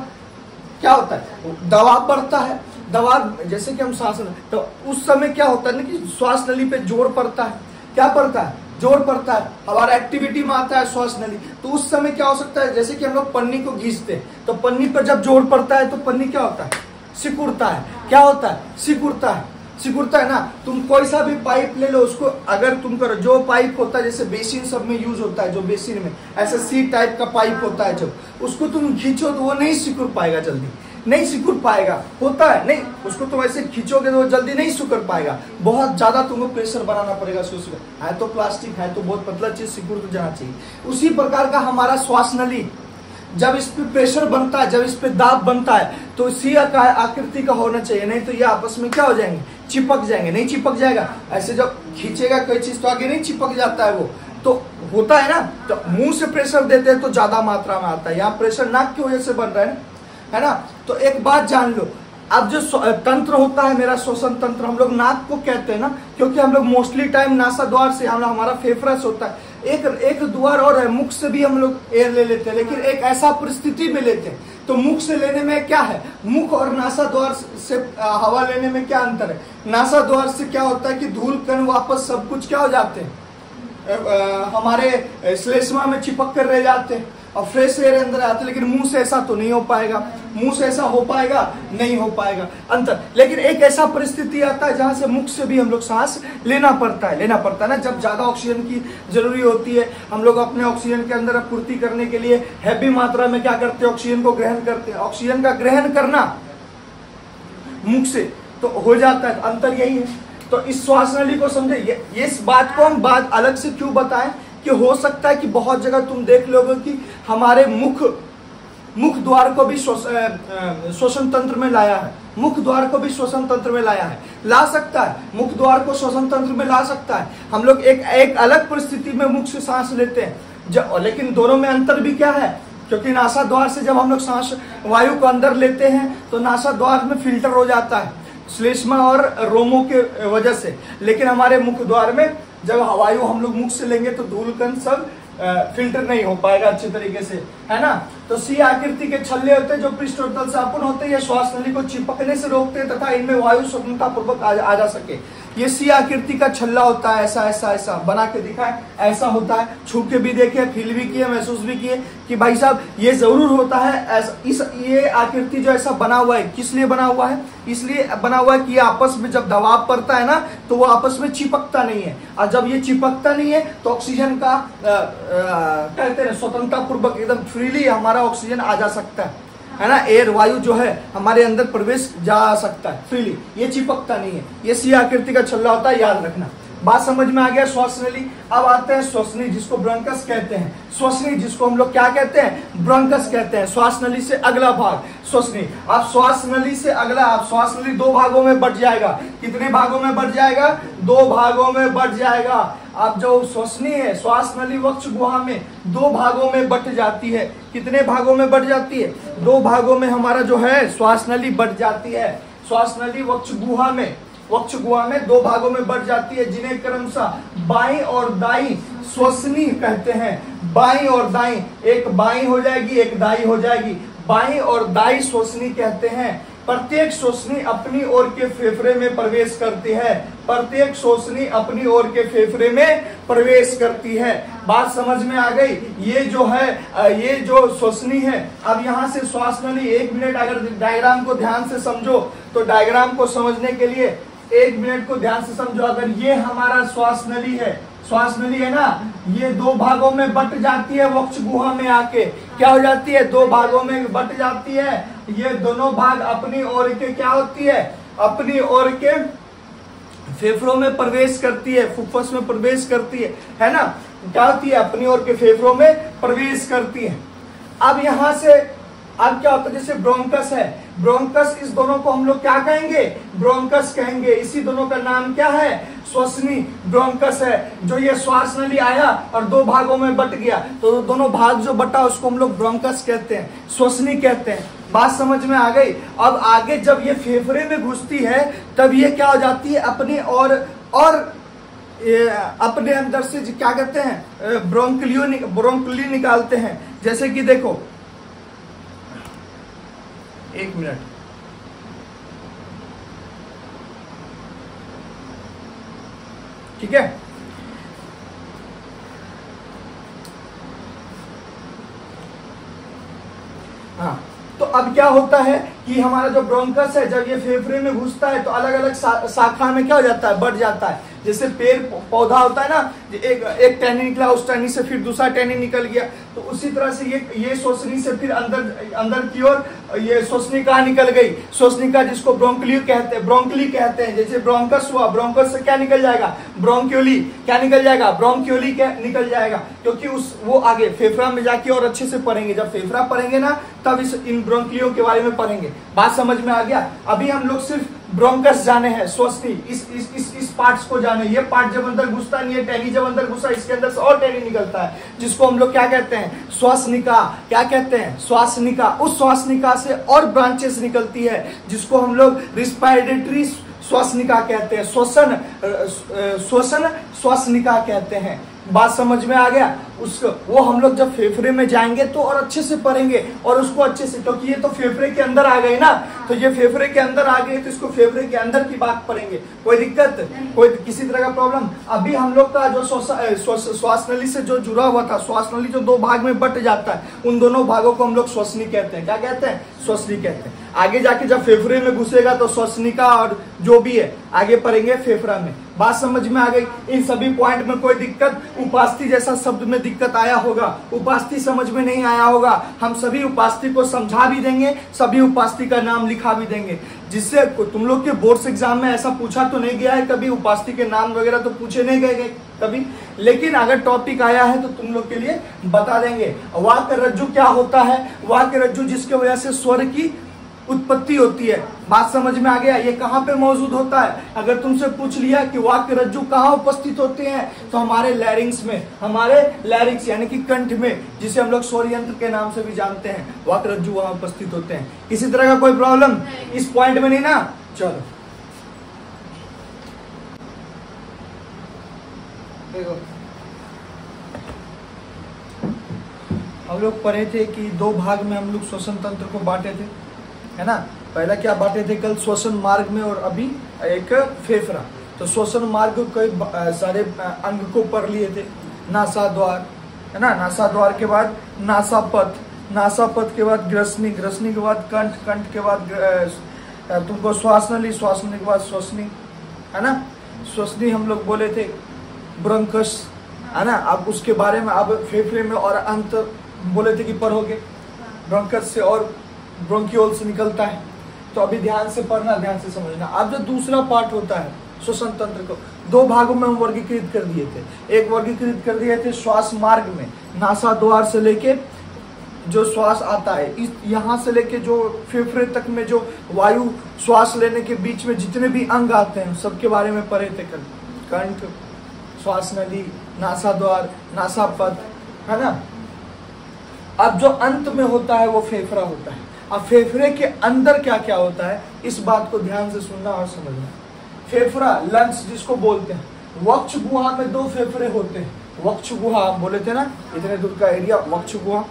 क्या होता है, दबाव बढ़ता है। दबाव जैसे कि हम सांस, तो उस समय क्या होता है ना कि श्वास नली पे जोर पड़ता है। क्या पड़ता है, जोर पड़ता है, हमारा एक्टिविटी में आता है श्वास नली। तो उस समय क्या हो सकता है, जैसे कि हम लोग पन्नी को घींचते हैं, तो पन्नी पर जब जोर पड़ता है तो पन्नी क्या होता है, सिकुड़ता है। क्या होता है, सिकुड़ता है, सिकुड़ता है ना। तुम कोई सा भी पाइप ले लो, उसको अगर तुम करो, जो पाइप होता है जैसे बेसिन सब में यूज होता है, जो बेसिन में ऐसा सी टाइप का पाइप होता है, जब उसको तुम खींचो तो वो नहीं सिकुड़ पाएगा, जल्दी नहीं सिकुड़ पाएगा, होता है नहीं। उसको तुम ऐसे खींचोगे तो वो जल्दी नहीं सिकुड़ पाएगा, बहुत ज्यादा तुमको प्रेशर बनाना पड़ेगा। है तो प्लास्टिक, है तो बहुत पतला चीज, सिकुड़ तो जाना चाहिए। उसी प्रकार का हमारा श्वास नली, जब इस पे प्रेशर बनता है, जब इस पे दाब बनता है, तो इसी आकृति का होना चाहिए, नहीं तो ये आपस में क्या हो जाएंगे, चिपक जाएंगे। नहीं चिपक जाएगा, ऐसे जब खींचेगा कोई चीज तो आगे नहीं चिपक जाता है वो, तो होता है ना। तो मुंह से प्रेशर देते हैं तो ज्यादा मात्रा में आता है, यहाँ प्रेशर नाक की वजह से बन रहा है ना। तो एक बात जान लो, अब जो तंत्र होता है मेरा श्वसन तंत्र, हम लोग नाक को कहते हैं ना, क्योंकि हम लोग मोस्टली टाइम नासा द्वार से, हमारा फेफड़ा से होता है। एक द्वार और है, मुख से भी हम लोग एयर ले लेते हैं, लेकिन एक ऐसा परिस्थिति में लेते हैं। तो मुख से लेने में क्या है, मुख और नासा द्वार से हवा लेने में क्या अंतर है। नासा द्वार से क्या होता है कि धूल कण वापस सब कुछ क्या हो जाते हैं, हमारे श्लेष्मा में चिपक कर रह जाते हैं और फ्रेश एयर अंदर आते हैं। लेकिन मुंह से ऐसा तो नहीं हो पाएगा, मुंह से ऐसा हो पाएगा, नहीं हो पाएगा, अंतर। लेकिन एक ऐसा परिस्थिति आता है जहां से मुख से भी हम लोग सांस लेना पड़ता है ना, जब ज्यादा ऑक्सीजन की जरूरी होती है। हम लोग अपने ऑक्सीजन के अंदर पूर्ति करने के लिए हैवी मात्रा में क्या करते हैं, ऑक्सीजन को ग्रहण करते हैं। ऑक्सीजन का ग्रहण करना मुख से तो हो जाता है, अंतर यही है। तो इस श्वास नली को समझे, इस बात को हम बात अलग से क्यों बताएं कि हो सकता है कि बहुत जगह तुम देख लोगे कि हमारे मुख द्वार को भी श्वसन तंत्र में लाया है, मुख द्वार को भी श्वसन तंत्र में लाया है, ला सकता है, मुख द्वार को श्वसन तंत्र में ला सकता है। हम लोग एक अलग परिस्थिति में मुख से सांस लेते हैं, लेकिन दोनों में अंतर भी क्या है, क्योंकि नासा द्वार से जब हम लोग सांस वायु को अंदर लेते हैं तो नासा द्वार में फिल्टर हो जाता है श्लेष्मा और रोमों के वजह से। लेकिन हमारे मुख द्वार में जब वायु हम लोग मुख से लेंगे तो धूल कण सब फिल्टर नहीं हो पाएगा अच्छे तरीके से, है ना। तो सी आकृति के छल्ले होते हैं जो पृष्ठोत्तल से अपन होते हैं, ये श्वास नली को चिपकने से रोकते हैं तथा इनमें वायु स्वतंत्रता पूर्वक आ जा सके। ये सी आकृति का छल्ला होता है, ऐसा ऐसा ऐसा बना के दिखाए, ऐसा होता है। छू के भी देखे, फील भी किए, महसूस भी किए कि भाई साहब ये जरूर होता है ऐसा। ये आकृति जो ऐसा बना हुआ है, किस लिए बना हुआ है, इसलिए बना हुआ है कि आपस में जब दबाव पड़ता है ना तो वो आपस में चिपकता नहीं है, और जब ये चिपकता नहीं है तो ऑक्सीजन का कहते हैं स्वतंत्रता पूर्वक एकदम फ्रीली हमारा ऑक्सीजन आ जा सकता है ना। एयर वायु जो है हमारे अंदर प्रवेश जा सकता है फ्रीली, ये चिपकता नहीं है। ये सी आकृति का छल्ला होता है, याद रखना। बात समझ में आ गया श्वास नली। अब आते हैं श्वसनी, जिसको ब्रोंकस कहते हैं। श्वसनी जिसको हम लोग क्या कहते हैं, ब्रोंकस कहते हैं। श्वास नली से अगला भाग श्वसनी। अब श्वास नली से अगला, अब श्वास नली दो भागों में बट जाएगा। कितने भागों में बट जाएगा, दो भागों में बट जाएगा। अब जो श्वसनी है, श्वास नली वक्ष गुहा में दो भागों में बट जाती है। कितने भागों में बट जाती है, दो भागों में हमारा जो है श्वास नली बट जाती है। श्वास नली वक्ष गुहा में दो भागों में बट जाती है, जिन्हें क्रमशः बाईं और दाईं श्वसनी कहते हैं। बाईं और दाईं, एक बाईं हो जाएगी, एक दाईं हो जाएगी, बाईं और दाईं श्वसनी कहते हैं। प्रत्येक श्वसनी अपनी ओर के फेफड़े में प्रवेश करती है। प्रत्येक श्वसनी अपनी ओर के फेफड़े में प्रवेश करती है। बात समझ में आ गई। ये जो है, ये जो श्वसनी है, अब यहाँ से श्वास नली, एक मिनट अगर डायग्राम को ध्यान से समझो तो डायग्राम को समझने के लिए एक मिनट को ध्यान से समझो। अगर ये हमारा श्वास नली है, श्वास नली है ना, ये दो भागों में बट जाती है। वक्ष गुहा में आके क्या हो जाती है, दो भागों में बट जाती है। ये दोनों भाग अपनी ओर के क्या होती है, अपनी ओर के फेफड़ों में प्रवेश करती है, फुफ्फुस में प्रवेश करती है ना। क्या होती है, अपनी ओर के फेफड़ों में प्रवेश करती है। अब यहां से अब क्या होता है, जैसे ब्रोंकस है, ब्रोंकस, इस दोनों को हम लोग क्या कहेंगे? ब्रोंकस कहेंगे। इसी दोनों का नाम क्या है? श्वसनी ब्रोंकस है। जो ये श्वास नली आया और दो भागों में बट गया, तो दोनों भाग जो बटा उसको हम लोग ब्रोंकस कहते हैं, श्वसनी कहते हैं। बात समझ में आ गई? अब आगे जब ये फेफड़े में घुसती है तब ये क्या हो जाती है, अपने और अपने अंदर से क्या कहते हैं, ब्रोंकली निकालते हैं। जैसे कि देखो, एक मिनट, ठीक है। हाँ, तो अब क्या होता है कि हमारा जो ब्रोंकस है जब ये फेफड़े में घुसता है तो अलग अलग शाखा में क्या हो जाता है, बढ़ जाता है। जैसे पेड़ पौधा होता है ना, एक टहनी निकला, उस टहनी से फिर दूसरा टहनी निकल गया, तो उसी तरह से ये श्वसनी से फिर अंदर की ओर ये श्वसनिका निकल गई। श्वसनिका जिसको ब्रोंकली कहते हैं। जैसे ब्रोंकस हुआ, ब्रोंकस से क्या निकल जाएगा, ब्रोंक्यूली। क्या निकल जाएगा? ब्रोंक्यूली निकल जाएगा, क्योंकि वो आगे फेफड़ा में जाके और अच्छे से पढ़ेंगे। जब फेफड़ा पढ़ेंगे ना तब इन ब्रोंक्लियों के बारे में पढ़ेंगे। बात समझ में आ गया? अभी हम लोग सिर्फ ब्रोंकस जाने हैं, श्वसनी, इस पार्ट्स को जाने। ये पार्ट जब अंदर घुसता है, ये टहनी जब अंदर घुसा, इसके अंदर से और टहनी निकलता है, जिसको हम लोग क्या कहते हैं, श्वासनिका। क्या कहते हैं? श्वासनिका। उस श्वासनिका से और ब्रांचेस निकलती है, जिसको हम लोग रिस्पायरेटरी श्वासनिका कहते हैं, श्वसन श्वासनिका कहते हैं। बात समझ में आ गया? उसको वो हम लोग जब फेफड़े में जाएंगे तो और अच्छे से पढ़ेंगे, और उसको अच्छे से, क्योंकि ये तो फेफड़े के अंदर आ गए ना, तो ये फेफड़े के अंदर आ गए तो इसको फेफड़े के अंदर की बात पढ़ेंगे। कोई दिक्कत, कोई किसी तरह का प्रॉब्लम? अभी हम लोग का जो श्वास नली से जो जुड़ा हुआ था, श्वास नली जो दो भाग में बट जाता है, उन दोनों भागों को हम लोग श्वसनी कहते हैं। क्या कहते हैं? श्वसनी कहते हैं। आगे जाके जब फेफड़े में घुसेगा तो श्वसनिका और जो भी है आगे पढ़ेंगे फेफड़ा में। बात समझ में आ गई? इन सभी पॉइंट में कोई दिक्कत? उपास्थि जैसा शब्द में दिक्कत आया होगा, उपास्थि समझ में नहीं आया होगा, हम सभी उपास्थि को समझा भी देंगे, सभी उपास्थि का नाम लिखा भी देंगे, जिससे तुम लोग के बोर्ड्स एग्जाम में ऐसा पूछा तो नहीं गया है कभी, उपास्थि के नाम वगैरह तो पूछे नहीं गए कभी, लेकिन अगर टॉपिक आया है तो तुम लोग के लिए बता देंगे। वाक्य रज्जु क्या होता है? वाक्य रज्जु जिसके वजह से स्वर की उत्पत्ति होती है। बात समझ में आ गया? ये कहाँ पे मौजूद होता है? अगर तुमसे पूछ लिया कि वाक्य रज्जु कहाँ उपस्थित होते हैं, तो हमारे लैरिंग्स में, हमारे लैरिंग्स यानी कि कंठ में, जिसे हम लोग स्वर यंत्र के नाम से भी जानते हैं, वाक्य रज्जु वहां उपस्थित होते हैं। किसी तरह का कोई प्रॉब्लम इस पॉइंट में नहीं ना? चलो देखो, हम लोग पढ़े थे कि दो भाग में हम लोग श्वसन तंत्र को बांटे थे, है ना। पहला क्या बांटे थे कल? श्वसन मार्ग में, और अभी एक फेफड़ा। तो श्वसन मार्ग कई सारे अंग को पढ़ लिए थे। नासा द्वार, है ना, नासा द्वार के बाद नासापथ, नासापथ के बाद ग्रसनी, ग्रसनी के बाद कंठ, कंठ के बाद तुमको श्वास नली, श्वास नली के बाद श्वसनी, है ना। श्वसनी हम लोग बोले थे ब्रोंकस, है ना। अब उसके बारे में अब फेफड़े में और अंत बोले थे कि पढ़ोगे, ब्रोंकस से और ब्रोंकियोल से निकलता है। तो अभी ध्यान से पढ़ना, ध्यान से समझना। अब जो दूसरा पार्ट होता है श्वसन तंत्र को दो भागों में हम वर्गीकृत कर दिए थे। एक वर्गीकृत कर दिए थे श्वास मार्ग में, नासा द्वार से लेके जो श्वास आता है, इस यहाँ से लेके जो फेफड़े तक में जो वायु श्वास लेने के बीच में जितने भी अंग आते हैं सबके बारे में पढ़े थे कल। कंठ, श्वास नली, नासा द्वार, नासापथ, है ना। अब जो अंत में होता है वो फेफड़ा होता है। अब फेफड़े के अंदर क्या क्या होता है, इस बात को ध्यान से सुनना और समझना। फेफड़ा, लंग्स जिसको बोलते हैं, वक्ष गुहा में दो फेफड़े होते हैं। वक्ष गुहा बोले थे ना, इतने दूर का एरिया वक्ष गुहा,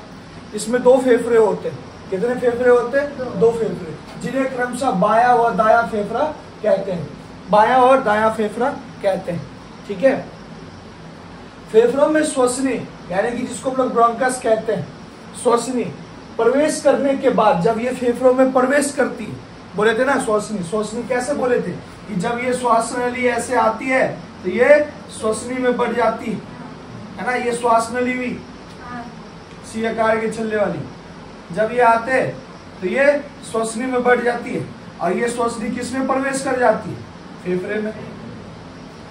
इसमें दो फेफड़े होते हैं। कितने फेफड़े होते हैं? दो फेफड़े, जिन्हें क्रमशः बाया और दाया फेफड़ा कहते हैं। बाया और दाया फेफड़ा कहते हैं, ठीक है। फेफड़ों में श्वसनी यानी कि जिसको हम लोग ब्रोंकस कहते हैं, श्वसनी प्रवेश करने के बाद जब ये फेफड़ों में प्रवेश करती है, बोले थे ना श्वसनी, श्वसनी कैसे बोले थे कि जब ये श्वास नली ऐसे आती है तो ये श्वसनी में बढ़ जाती है ना। ये श्वास नली हुई सी आकार के छल्ले वाली, जब ये आते तो ये श्वसनी में बढ़ जाती है, और ये श्वसनी किसमें प्रवेश कर जाती है? फेफड़े में।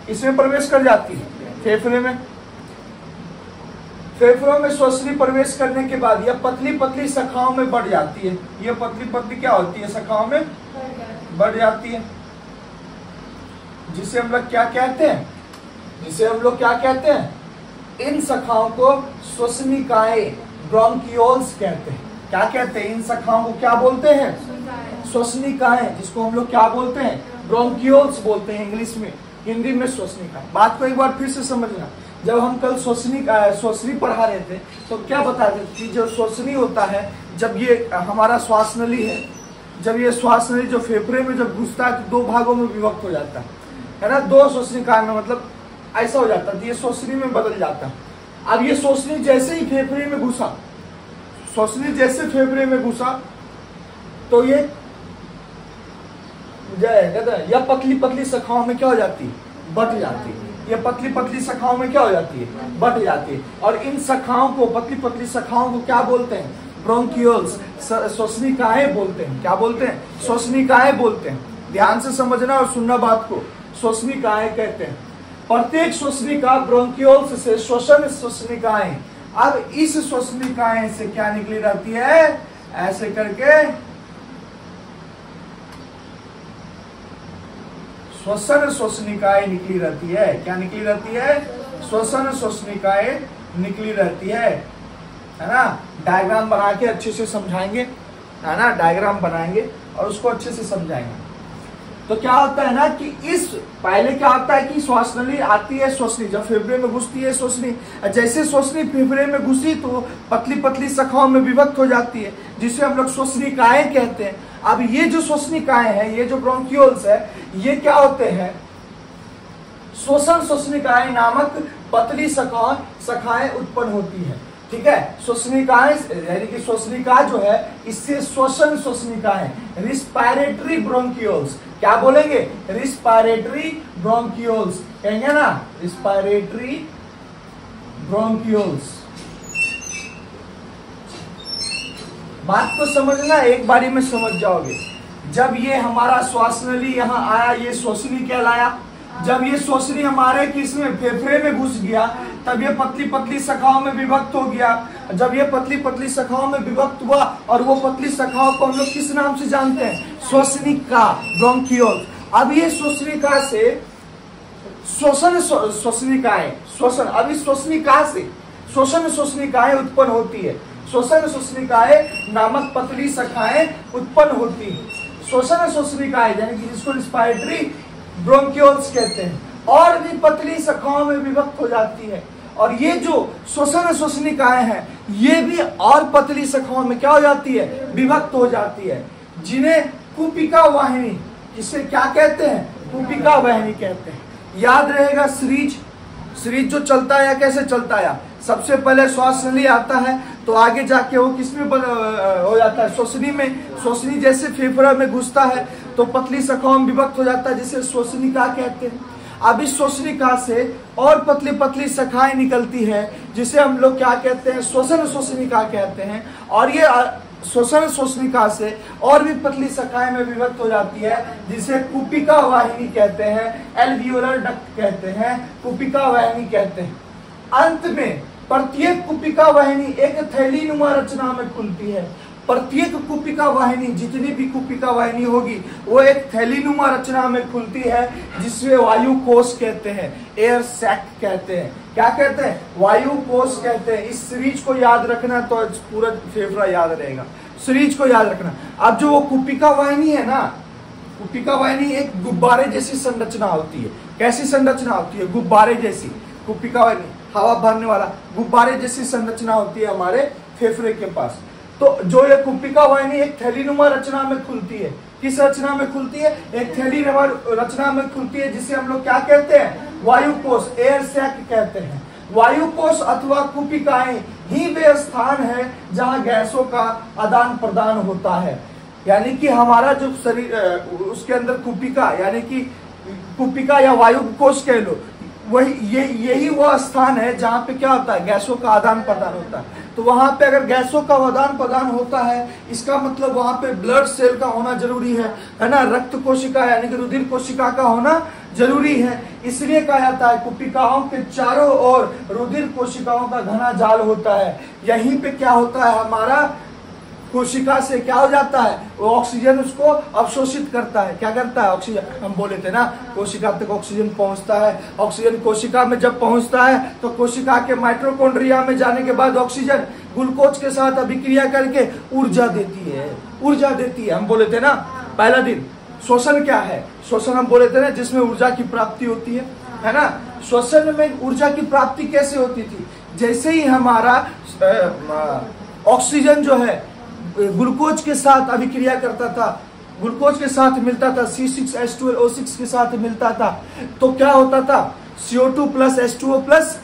इसमें प्रवेश कर जाती है फेफड़े में। फेफड़ों में श्वसनी प्रवेश करने के बाद यह पतली पतली शाखाओं में बढ़ जाती है। यह पतली पतली क्या होती है, शाखाओं में बढ़ जाती है, जिसे हम लोग क्या कहते हैं, जिसे हम लोग क्या कहते हैं, इन शाखाओं को श्वसनिकाएं, ब्रोंकियोल्स कहते हैं। क्या कहते हैं, इन शाखाओं को क्या बोलते हैं, श्वसनिकाएं, जिसको हम लोग क्या बोलते हैं, ब्रोंकियोल्स बोलते हैं इंग्लिश में, हिंदी में श्वसनिकाएं। बात को एक बार फिर से समझना, जब हम कल श्वसनी पढ़ा रहे थे तो क्या बताते थे कि जो श्वसनी होता है, जब ये हमारा श्वास नली है, जब ये श्वास नली जो फेफड़े में जब घुसता है तो दो भागों में विभक्त हो जाता है ना, दो श्वसनिकाएं में, मतलब ऐसा हो जाता है, ये श्वसनी में बदल जाता है। अब ये श्वसनी जैसे ही फेफड़े में घुसा, श्वसनी जैसे फेफड़े में घुसा तो ये या पतली पतली शाखाओं में क्या हो जाती है, बट जाती है। ये पतली पतली शाखाओं में क्या हो जाती है, बट जाती है। और इन शाखाओं को, पतली पतली शाखाओं को क्या बोलते हैं, ब्रोंकियोल्स, श्वसनिकाएं बोलते हैं। क्या बोलते हैं, श्वसनिकाएं बोलते हैं। ध्यान से समझना और सुनना बात को, श्वसनिकाएं कहते हैं। प्रत्येक श्वसनिका ब्रोंकियोल्स से श्वसन श्वसनिकाएं, अब इस श्वसनिकाएं से क्या निकली रहती है, ऐसे करके श्वसन श्वसनिकाएं निकली रहती है। क्या निकली रहती है, श्वसन श्वसनिकाएं निकली रहती है ना। डायग्राम बना के अच्छे से समझाएंगे, है ना, डायग्राम बनाएंगे और उसको अच्छे से समझाएंगे। तो क्या होता है ना कि इस पहले क्या होता है कि श्वास नली आती है, श्वसनी जब फेफड़े में घुसती है, श्वसनी जैसे श्वसनी फेफड़े में घुसी तो पतली पतली शाखाओं में विभक्त हो जाती है, जिसे हम लोग श्वसनिकाएं कहते हैं। अब ये जो श्वसनिकाएं हैं, ये जो ब्रोंकियोल्स है, ये क्या होते हैं, श्वसन श्वसनिकाएं नामक पतली शाखाएं उत्पन्न होती है। ठीक है, श्वसनिकाएं यानी कि श्वसनिका जो है, इससे श्वसन श्वसनिकाएं, रिस्पायरेटरी ब्रोंकियोल्स, क्या बोलेंगे, रिस्पायरेटरी ब्रोंकियोल्स कहेंगे ना, रिस्पायरेटरी ब्रोंकियोल्स। बात को समझना, एक बारी में समझ जाओगे। जब ये हमारा श्वास नली यहाँ आया, ये श्वसनी कहलाया। जब ये श्वसनी हमारे किसमें, फेफड़े में घुस गया, तब ये पतली पतली शाखाओं में विभक्त हो गया। जब ये पतली पतली शाखाओं में विभक्त हुआ, और वो पतली शाखाओं को हम लोग किस नाम से जानते हैं, श्वसनिका, ब्रोंकियोल। अब ये श्वसनिका से श्वसन श्वसनिकाएं, श्वसन, अब इस श्वसनिका से श्वसन श्वसनिकाएं उत्पन्न होती है। श्वसन श्वसनिकाएं नामक पतली शाखाएं उत्पन्न होती है। श्वसन श्वसनिकाएं यानी कि जिसको रिस्पायरेटरी ब्रोंकियोल्स कहते हैं, और भी पतली शाखाओं में विभक्त हो जाती है। और ये जो श्वसन श्वसनिकाएं हैं, ये भी और पतली शाखाओं में क्या हो जाती है, विभक्त हो जाती है, जिन्हें कुपिका वाहिनी, इसे क्या कहते हैं, कुपिका वाहिनी कहते हैं। याद रहेगा, सीरीज जो चलता है, कैसे चलता है, सबसे पहले श्वास नली आता है, तो आगे जाके वो किसमें हो जाता है, श्वसनी में। श्वसनी जैसे फेफड़ा में घुसता है तो पतली शाखाओं में विभक्त हो जाता है, जिसे श्वसनिका कहते हैं। अब इस श्वसनिका से और पतली पतली शाखाएं निकलती है, जिसे हम लोग क्या कहते हैं, श्वसन श्वसनिका कहते हैं। और ये श्वसन श्वसनिका से और भी पतली शाखाएं में विभक्त हो जाती है, जिसे कुपिका वाहिनी कहते हैं, एल्वियोलर डक्ट कहते हैं, कुपिका वाहिनी कहते हैं। अंत में प्रत्येक कुपिका वाहिनी एक थैलीनुमा रचना में खुलती है। प्रत्येक कुपिका वाहिनी, जितनी भी कुपिका वाहिनी होगी, वो एक थैलीनुमा रचना में खुलती है, जिसमें वायु कोश कहते हैं, एयर सैक कहते हैं। क्या कहते हैं, वायु कोश कहते हैं। इस सीरीज को याद रखना तो पूरा फेफड़ा याद रहेगा, सीरीज को याद रखना। अब जो वो कुपिका वाहिनी है ना, कुपिका वाहिनी एक गुब्बारे जैसी संरचना होती है। कैसी संरचना होती है, गुब्बारे जैसी। कुपिका वाहिनी हवा भरने वाला गुब्बारे जैसी संरचना होती है हमारे फेफड़े के पास। तो जो ये कुपिका वाहिनी एक थैलीनुमा रचना में खुलती है। किस रचना में खुलती है, एक थैलीनुमा रचना में खुलती है, जिसे हम लोग क्या कहते हैं, वायुकोश, एयर सैक कहते हैं। वायुकोश अथवा कुपिकाएं ही वे स्थान है जहां गैसों का आदान प्रदान होता है। यानी कि हमारा जो शरीर, उसके अंदर कुपिका यानी कि कुपिका या वायुकोश कह लो, वही यही वो स्थान है जहाँ पे क्या होता है, गैसों का आदान प्रदान होता है। तो वहां पे अगर गैसों का आदान प्रदान होता है, इसका मतलब वहां पे ब्लड सेल का होना जरूरी है ना, रक्त कोशिका यानी कि रुधिर कोशिका का होना जरूरी है। इसलिए कहा जाता है कुपिकाओं के चारों ओर रुधिर कोशिकाओं का घना जाल होता है। यहीं पे क्या होता है, हमारा कोशिका से क्या हो जाता है, वो ऑक्सीजन उसको अवशोषित करता है। क्या करता है, ऑक्सीजन, हम बोले थे ना कोशिका तक ऑक्सीजन पहुंचता है। ऑक्सीजन कोशिका में जब पहुंचता है तो कोशिका के माइटोकॉन्ड्रिया में जाने के बाद ऑक्सीजन ग्लूकोज के साथ अभिक्रिया करके ऊर्जा देती है, ऊर्जा देती है। हम बोले थे ना पहला दिन श्वसन क्या है, श्वसन हम बोले थे ना जिसमें ऊर्जा की प्राप्ति होती है ना। श्वसन में ऊर्जा की प्राप्ति कैसे होती थी, जैसे ही हमारा ऑक्सीजन जो है ग्लूकोज के साथ अभिक्रिया करता था, ग्लूकोज के साथ मिलता था, C6H12O6 के साथ मिलता था, तो क्या होता था, CO2 प्लस H2O प्लस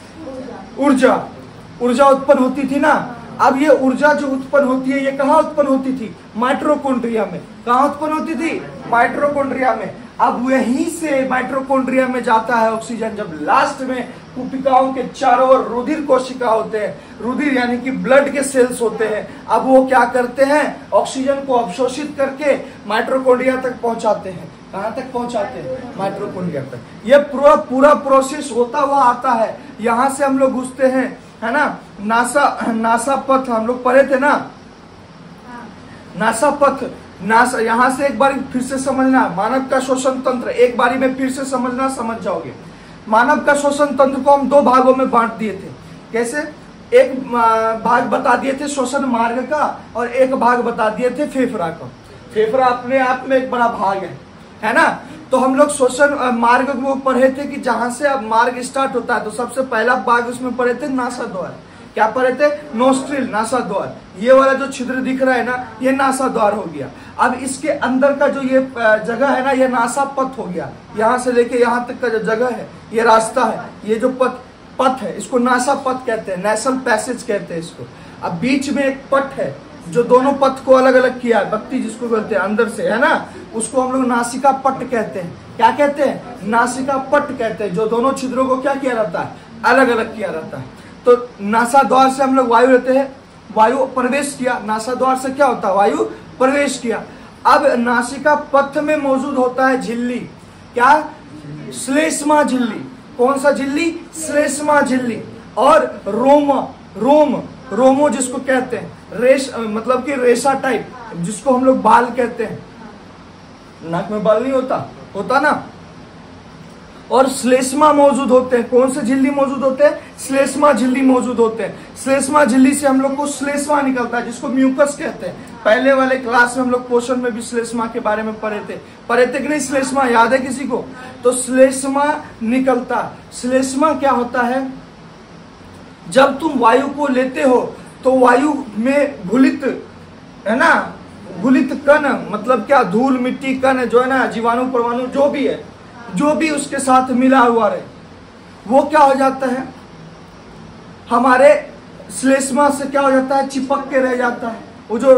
ऊर्जा उत्पन्न होती थी ना। अब ये ऊर्जा जो उत्पन्न होती है ये कहाँ उत्पन्न होती थी, माइटोकॉन्ड्रिया में। कहाँ उत्पन्न होती थी, माइटोकॉन्ड्रिया में। अब वहीं से माइटोकॉन्ड्रिया में जाता है ऑक्सीजन, जब लास्ट में कुपिकाओं के चारों ओर रुधिर कोशिका होते हैं, रुधिर यानी कि ब्लड के सेल्स होते हैं। अब वो क्या करते हैं, ऑक्सीजन को अवशोषित करके माइटोकॉन्ड्रिया तक पहुंचाते हैं। कहां तक पहुंचाते हैं, माइटोकॉन्ड्रिया तक। ये पूरा प्रोसेस होता हुआ आता है। यहां से हम लोग घुसते हैं, है ना, नासा पथ हम लोग पढ़े थे ना, नासा पथ। यहां से एक बार फिर से समझना, मानव का श्वसन तंत्र एक बारी में फिर से समझना, समझ जाओगे। मानव का श्वसन तंत्र को हम दो भागों में बांट दिए थे। कैसे, एक भाग बता दिए थे श्वसन मार्ग का और एक भाग बता दिए थे फेफड़ा का। फेफड़ा अपने आप में एक बड़ा भाग है ना। तो हम लोग श्वसन मार्ग को पढ़े थे कि जहां से अब मार्ग स्टार्ट होता है, तो सबसे पहला भाग उसमें पढ़े थे नासा द्वार। क्या पढ़े थे, नोस्ट्रिल, नासा द्वार। ये वाला जो छिद्र दिख रहा है ना, ये नासा द्वार हो गया। अब इसके अंदर का जो ये जगह है ना, ये नासा पथ हो गया। यहां से लेके यहां तक का जो जगह है, ये रास्ता है, ये जो पथ है, इसको नासा पथ कहते हैं, नेशनल पैसेज कहते हैं इसको। अब बीच में एक पथ है जो दोनों पथ को अलग अलग किया है, बत्ती जिसको बोलते हैं अंदर से, है ना, उसको हम लोग नासिका पट कहते हैं। क्या कहते हैं, नासिका पट कहते हैं। जो दोनों छिद्रों को क्या किया रहता है, अलग अलग किया रहता है। तो नासा द्वार से हम लोग वायु लेते हैं, वायु प्रवेश किया, नासा द्वार से क्या होता है, वायु प्रवेश किया। अब नासिका पथ में मौजूद होता है झिल्ली। क्या, श्लेष्मा झिल्ली। कौन सा झिल्ली, श्लेष्मा झिल्ली। और रोमो जिसको कहते हैं, मतलब कि रेशा टाइप, जिसको हम लोग बाल कहते हैं। नाक में बाल नहीं होता ना। और श्लेष्मा मौजूद होते हैं। कौन से झिल्ली मौजूद होते हैं, श्लेष्मा झिल्ली मौजूद होते हैं। श्लेष्मा झिल्ली से हम लोग को श्लेष्मा निकलता है, जिसको म्यूकस कहते हैं। पहले वाले क्लास में हम लोग पोषण में भी श्लेष्मा के बारे में पढ़े थे कि नहीं, श्लेष्मा याद है किसी को, तो श्लेष्मा निकलता। श्लेष्मा क्या होता है, जब तुम वायु को लेते हो तो वायु में घुलित, है ना, घुलित कण, मतलब क्या, धूल मिट्टी कण जो है ना, जीवाणु परमाणु जो भी उसके साथ मिला हुआ रहे, वो क्या हो जाता है, हमारे श्लेष्मा से क्या हो जाता है, चिपक के रह जाता है। वो जो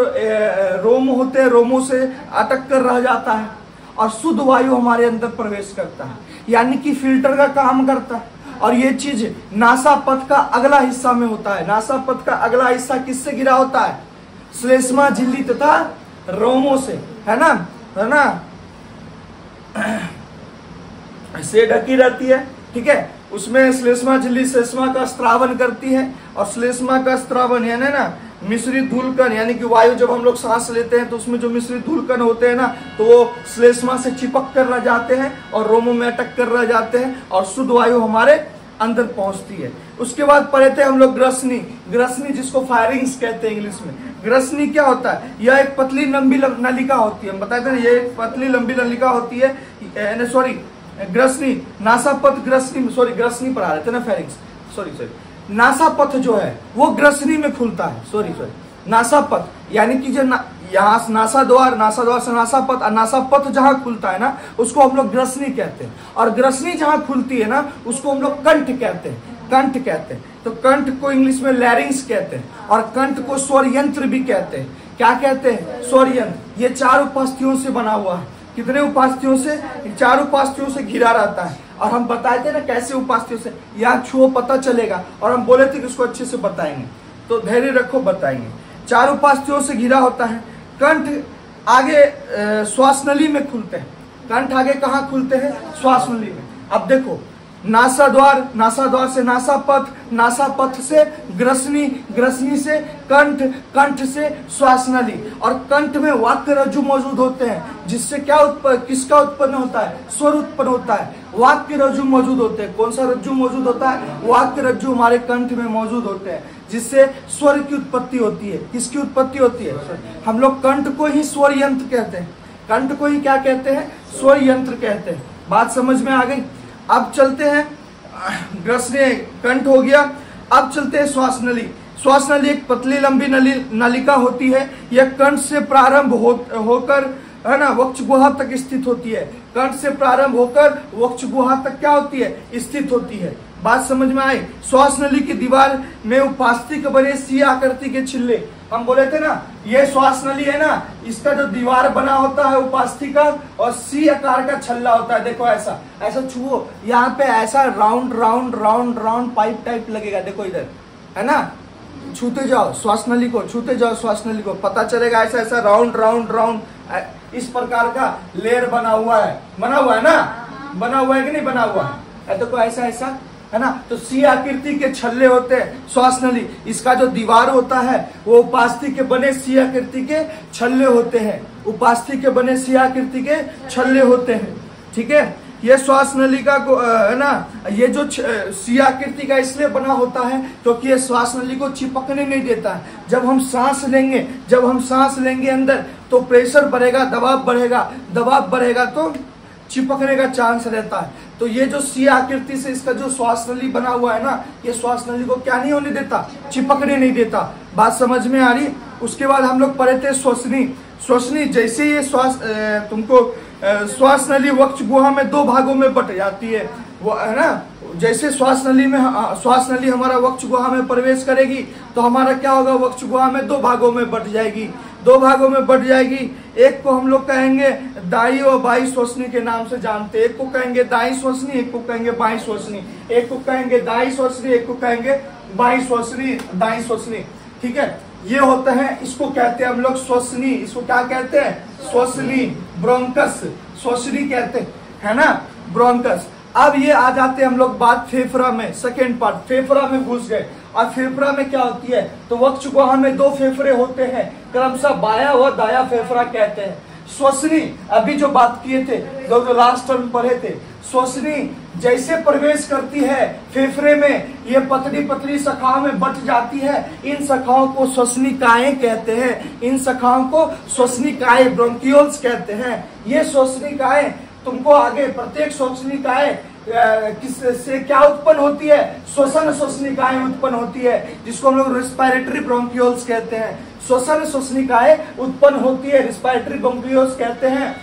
रोम होते हैं, रोमों से अटक कर रह जाता है और शुद्ध वायु हमारे अंदर प्रवेश करता है, यानी कि फिल्टर का काम करता है। और ये चीज नासा पथ का अगला हिस्सा में होता है। नासा पथ का अगला हिस्सा किससे गिरा होता है, श्लेष्मा झिल्ली तथा रोमों से, है ना, से ढकी रहती है। ठीक है, उसमें श्लेष्मा झिल्ली श्लेष्मा का स्त्रावन करती है, और श्लेष्मा का स्त्रावन यानी ना मिश्रित धूलकण, यानी कि वायु जब हम लोग सांस लेते हैं तो उसमें जो मिश्रित धूलकण होते हैं ना, तो वो श्लेष्मा से चिपक कर रह जाते हैं और रोमों में अटक कर रह जाते हैं और शुद्ध वायु हमारे अंदर पहुंचती है। उसके बाद पढ़े थे हम लोग ग्रसनी, जिसको फायरिंग्स कहते हैं इंग्लिश में। ग्रसनी क्या होता है, यह एक पतली लंबी नलिका होती है। हम बताते हैं ये एक पतली लंबी नलिका होती है, ग्रसनी, नासापथ ग्रसनी पढ़ा रहे थे ना, फेरिंग्स, सॉरी नासापथ जो है वो ग्रसनी में खुलता है। नासापथ यानी कि जो यहाँ नासा द्वार से नासापथ, और नासापथ जहाँ खुलता है ना, उसको हम लोग ग्रसनी कहते हैं। और ग्रसनी जहाँ खुलती है ना, उसको हम लोग कंठ कहते हैं। तो कंठ को इंग्लिश में लैरिंग्स कहते हैं, और कंठ को स्वर यंत्र भी कहते हैं। क्या कहते हैं, स्वर यंत्र। ये 4 उपास्थियों से बना हुआ है। कितने उपास्थियों से, 4 उपास्थियों से घिरा रहता है। और हम बताए थे ना कैसे उपास्थियों से, यहाँ छुओ पता चलेगा, और हम बोले थे कि उसको अच्छे से बताएंगे, तो धैर्य रखो, बताएंगे। 4 उपास्थियों से घिरा होता है। कंठ आगे श्वास नली में खुलते हैं। कंठ आगे कहाँ खुलते हैं? श्वास नली में। अब देखो, नासाद्वार, नासाद्वार से नासापथ, नासापथ से ग्रसनी, ग्रसनी से कंठ, कंठ से श्वास नली, और कंठ में वाक्य रज्जु मौजूद होते हैं, जिससे क्या किसका उत्पन्न होता है? स्वर उत्पन्न होता है। वाक्य रज्जु मौजूद होते हैं। कौन सा रज्जु मौजूद होता है? वाक्य रज्जु हमारे कंठ में मौजूद होते हैं, जिससे स्वर की उत्पत्ति होती है। किसकी उत्पत्ति होती है? हम लोग कंठ को ही स्वर यंत्र कहते हैं। कंठ को ही क्या कहते हैं? स्वर यंत्र कहते हैं। बात समझ में आ गई? अब चलते हैं, ग्रसनी कंठ हो गया। अब चलते हैं श्वास नली। श्वास नली एक पतली लंबी नलिका होती है। यह कंठ से प्रारंभ होकर है ना वक्ष गुहा तक स्थित होती है। कंठ से प्रारंभ होकर वक्ष गुहा तक क्या होती है? स्थित होती है। बात समझ में आई? श्वास नली की दीवार में उपास्थि के बने सी आकृति के छिल्ले, हम बोले थे ना, ये श्वास नली है ना, इसका जो दीवार बना होता है उपास्थि का, और सी आकार का छल्ला होता है। देखो ऐसा, ऐसा छुओ, यहाँ पे ऐसा round round round round pipe type लगेगा। देखो इधर है ना, छूते जाओ श्वास नली को, छूते जाओ श्वास नली को, पता चलेगा ऐसा ऐसा राउंड राउंड राउंड इस प्रकार का लेयर बना हुआ है। बना हुआ है ना? बना हुआ है कि नहीं बना हुआ है? देखो ऐसा ऐसा है ना। तो सी आकृति के छल्ले होते हैं श्वास नली। इसका जो दीवार होता है वो उपास्थि के बने सी आकृति के छल्ले होते हैं। उपास्थि के बने सी आकृति के छल्ले होते हैं। ठीक है, ये श्वास नली का है ना, ये जो सी आकृति का इसलिए बना होता है क्योंकि ये श्वास नली को चिपकने नहीं देता है। जब हम सांस लेंगे, जब हम सांस लेंगे अंदर, तो प्रेशर बढ़ेगा, दबाव बढ़ेगा, दबाव बढ़ेगा तो चिपकने का चांस रहता है। तो ये जो सी आकृति से इसका जो श्वास नली बना हुआ है ना, ये श्वास नली को क्या नहीं होने देता? चिपकने नहीं देता। बात समझ में आ रही? उसके बाद हम लोग पढ़े थे श्वसनी। श्वसनी, जैसे ये श्वास तुमको श्वास नली वक्ष गुहा में दो भागों में बट जाती है, वो है ना। जैसे श्वास नली हमारा वक्ष गुहा में प्रवेश करेगी तो हमारा क्या होगा? वक्ष गुहा में दो भागों में बट जाएगी, दो भागों में बट जाएगी। एक को हम लोग कहेंगे दाई और बाई श्वसनी के नाम से जानते हैं। एक को कहेंगे दाई श्वसनी, एक को कहेंगे बाई श्वसनी। एक को कहेंगे दाई श्वसनी, एक को कहेंगे बाई श्वसनी, दाई श्वसनी। ठीक है, ये होता है, इसको कहते हैं हम लोग श्वसनी। इसको क्या कहते हैं? श्वसनी। ब्रोंकस, श्वसनी कहते हैं, है ना, ब्रोंकस। अब ये आ जाते हैं हम लोग बात फेफड़ा में। सेकेंड पार्ट, फेफड़ा में घुस गए। और फेफड़ा में क्या होती है? तो वक्ष गुहा में दो फेफड़े होते हैं, क्रमशः बाया व दाया फेफड़ा कहते हैं। श्वसनी, अभी जो बात किए थे, जो लास्ट टर्म पढ़े थे, श्वसनी जैसे प्रवेश करती है फेफड़े में, ये पतली पतली शाखाओं में बट जाती है। इन शाखाओं को श्वसनिकाएं कहते हैं। इन शाखाओं को श्वसनिकाएं, ब्रोंकियोल्स कहते हैं। ये श्वसनिकाएं तुमको आगे, प्रत्येक श्वसनिकाएं किससे क्या उत्पन्न होती है? श्वसन श्वसनिकाएं उत्पन्न होती है, जिसको हम लोग रेस्पिरेटरी ब्रोंकियोल्स कहते हैं। श्वसन श्वसनिकाएं उत्पन्न होती है, रेस्पिरेटरी ब्रोंकियोल्स कहते हैं।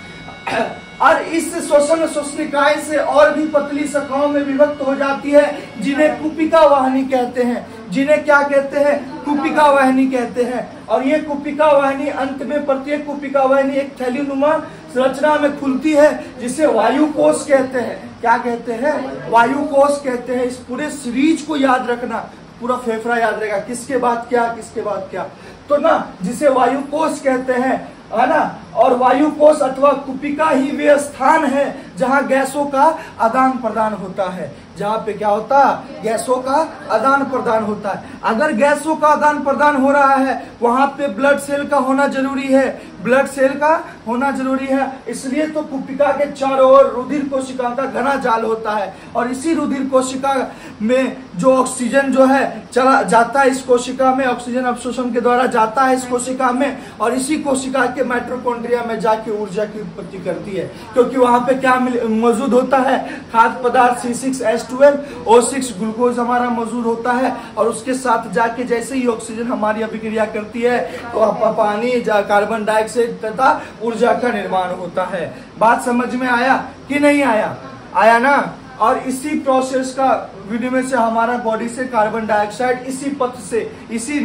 और इस श्वसन श्वसनिकाएं से और भी पतली शाखाओं में विभक्त हो जाती है, जिन्हें कुपिका वाहिनी कहते हैं। जिन्हें क्या कहते हैं? कुपिका वाहिनी कहते हैं। और ये कुपिका वाहिनी अंत में, प्रत्येक कुपिका वाहिनी एक थैलीनुमा संरचना में खुलती है, जिसे वायु कोश कहते हैं। क्या कहते हैं? वायु कोश कहते हैं। इस पूरे सीरीज को याद रखना, पूरा फेफड़ा याद रहेगा, किसके बाद क्या, किसके बाद क्या। तो ना, जिसे वायु कोश कहते हैं, है ना। और वायु कोश अथवा कुपिका ही वे स्थान है जहां गैसों का आदान प्रदान होता है। जहां पे क्या होता है? गैसों का आदान प्रदान होता है। अगर गैसों का आदान प्रदान हो रहा है, वहां पे ब्लड सेल का होना जरूरी है। ब्लड सेल का होना जरूरी है, इसलिए तो कुपिका के चारों ओर रुधिर कोशिका का घना जाल होता है। और इसी रुधिर कोशिका में जो ऑक्सीजन जो है चला जाता है, इस कोशिका में ऑक्सीजन अवशोषण के द्वारा जाता है इस कोशिका में, और इसी कोशिका के माइटोकॉन्ड्रिया में जाके ऊर्जा की उत्पत्ति करती है। क्योंकि वहां पे क्या मौजूद होता है? खाद्य पदार्थ C6H12O6 ग्लूकोज हमारा मौजूद होता है। और उसके साथ जाके जैसे ही ऑक्सीजन हमारी अभिक्रिया करती है तो पानी, कार्बन डाइऑक्साइड तथा ऊर्जा का निर्माण होता है। बात समझ में आया कि नहीं आया? आया ना। और इसी प्रोसेस का विनिमय से हमारा बॉडी से कार्बन डाइऑक्साइड इसी पथ से, इसी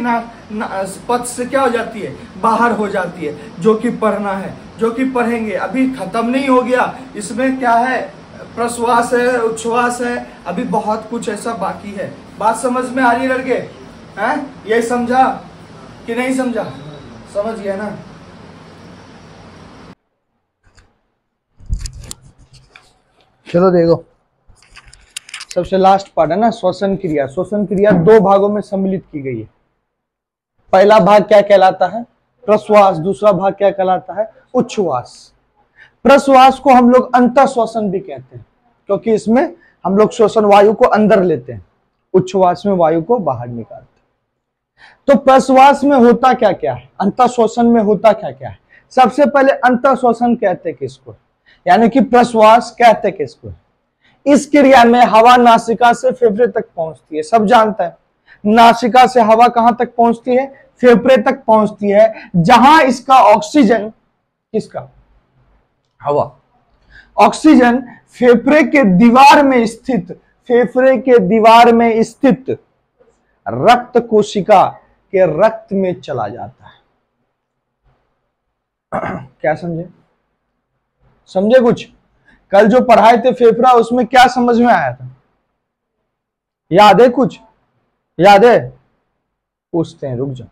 पथ से क्या हो जाती है? बाहर हो जाती है। जो कि पढ़ना है, जो कि पढ़ेंगे, अभी खत्म नहीं हो गया। इसमें क्या है? प्रश्वास है, उच्छ्वास है, अभी बहुत कुछ ऐसा बाकी है। बात समझ में आ रही है लड़के? हैं? ये समझा कि नहीं समझा? समझ गया ना। चलो देखो, सबसे लास्ट पार्ट है ना श्वसन क्रिया। श्वसन क्रिया दो भागों में सम्मिलित की गई है। पहला भाग क्या कहलाता है? प्रश्वास। दूसरा भाग क्या कहलाता है? उच्छ्वास। प्रश्वास को हम लोग अंतः श्वसन भी कहते हैं, क्योंकि इसमें हम लोग श्वसन वायु को अंदर लेते हैं, उच्छ्वास में वायु को बाहर निकालते हैं। तो प्रश्वास में होता क्या क्या है, अंतः श्वसन में होता क्या क्या है? सबसे पहले अंतः श्वसन कहते किसको, यानी कि प्रश्वास कहते किसको? इस क्रिया में हवा नासिका से फेफड़े तक पहुंचती है, सब जानता है। नासिका से हवा कहां तक पहुंचती है? फेफड़े तक पहुंचती है, जहां इसका ऑक्सीजन, किसका? हवा। ऑक्सीजन फेफड़े के दीवार में स्थित, फेफड़े के दीवार में स्थित रक्त कोशिका के रक्त में चला जाता है। क्या समझे? समझे कुछ? कल जो पढ़ाए थे फेफड़ा, उसमें क्या समझ में आया था? याद है कुछ? याद है? पूछते हैं, रुक जाओ।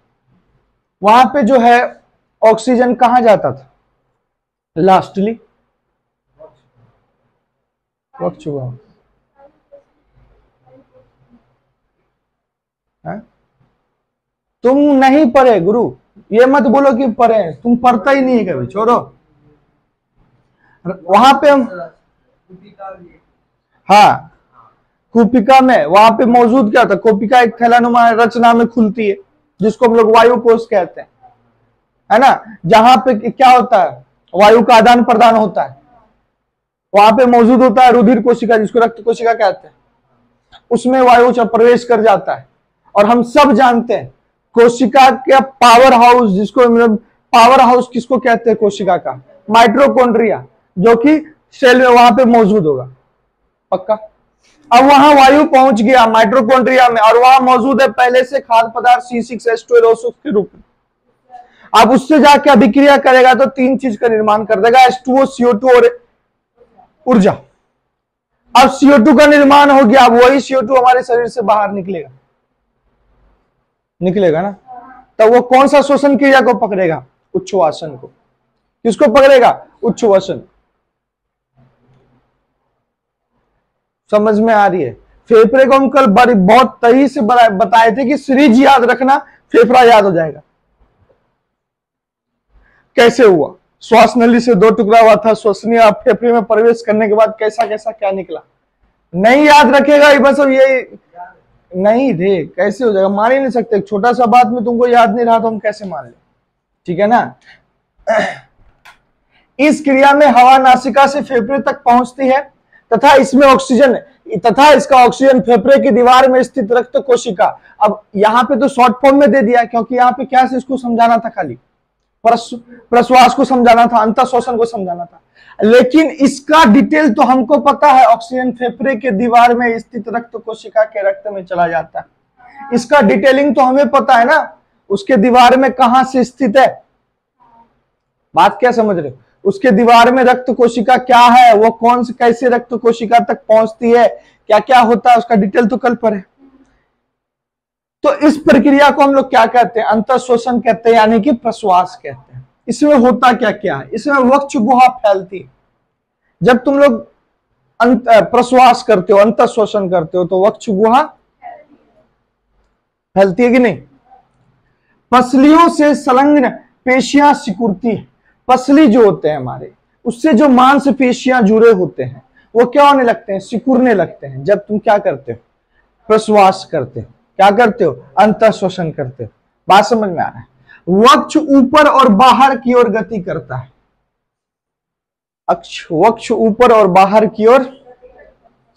वहां पे जो है ऑक्सीजन कहां जाता था? लास्टली वक्त चुका है? तुम नहीं पढ़े गुरु, ये मत बोलो कि पढ़े, तुम पढ़ता ही नहीं है कभी, छोड़ो। वहां पे हम, हाँ, कूपिका में वहां पे मौजूद क्या था? कूपिका एक थैलानुमा रचना में खुलती है, जिसको हम लोग वायु कोश कहते हैं, है ना? जहां पे क्या होता है? वायु का आदान प्रदान होता है। वहां पे मौजूद होता है रुधिर कोशिका, जिसको रक्त कोशिका कहते हैं। उसमें वायु जब प्रवेश कर जाता है, और हम सब जानते हैं कोशिका का पावर हाउस, जिसको पावर हाउस किसको कहते हैं? कोशिका का माइटोकॉन्ड्रिया, जो कि सेल में वहां पे मौजूद होगा, पक्का। अब वहां वायु पहुंच गया माइटोकॉन्ड्रिया में, और वहां मौजूद है पहले से खाद्य पदार्थ C6H12O6 के रूप में। अब उससे जाके अभिक्रिया करेगा तो तीन चीज का निर्माण कर देगा, H2O, CO2 और ऊर्जा। अब CO2 का निर्माण हो गया, अब वही CO2 हमारे शरीर से बाहर निकलेगा, निकलेगा ना? तो वो कौन सा श्वसन क्रिया को पकड़ेगा? उच्छ्वासन को। किसको पकड़ेगा? उच्छ्वासन। समझ में आ रही है? फेफड़े को हम कल बहुत सही से बताए थे कि सीरीज याद रखना, फेफड़ा याद हो जाएगा। कैसे हुआ? श्वास नली से दो टुकड़ा हुआ था, श्वसनीय फेफड़े में प्रवेश करने के बाद कैसा कैसा क्या निकला? नहीं याद रखेगा ये, बस ये नहीं रे, कैसे हो जाएगा? मान ही नहीं सकते। छोटा सा बात में तुमको याद नहीं रहा तो हम कैसे मान ले? ठीक है ना? इस क्रिया में हवा नासिका से फेफड़े तक पहुंचती है, तथा इसमें ऑक्सीजन, तथा इसका ऑक्सीजन फेफड़े की दीवार में स्थित रक्त कोशिका। अब यहाँ पे तो शॉर्ट फॉर्म में दे दिया, क्योंकि यहाँ पे क्या से इसको समझाना था, खाली प्रश्वास को समझाना था, अंतः श्वसन को समझाना था। लेकिन इसका डिटेल तो हमको पता है, ऑक्सीजन फेफड़े के दीवार में स्थित रक्त कोशिका के रक्त में चला जाता है। इसका डिटेलिंग तो हमें पता है ना, उसके दीवार में कहां से स्थित है। बात क्या समझ रहे हो? उसके दीवार में रक्त कोशिका क्या है, वो कौन से कैसे रक्त कोशिका तक पहुंचती है, क्या क्या होता है, उसका डिटेल तो कल पर है। तो इस प्रक्रिया को हम लोग क्या कहते हैं? अंतः श्वसन कहते हैं, यानी कि प्रश्वास कहते हैं। इसमें होता क्या क्या है? इसमें वक्ष गुहा फैलती है। जब तुम लोग प्रश्वास करते हो, अंतः श्वसन करते हो, तो वक्ष गुहा फैलती है कि नहीं? पसलियों से संलग्न पेशियां सिकुड़ती है। पसली जो होते हैं हमारे, उससे जो मांसपेशियां जुड़े होते हैं, वो क्या होने लगते हैं? सिकुड़ने लगते हैं। जब तुम क्या करते हो? प्रश्वास करते हो। क्या करते हो? अंतः श्वसन करते हो। बात समझ में आ रहा है? वक्ष ऊपर और बाहर की ओर गति करता है। वक्ष ऊपर और बाहर की ओर,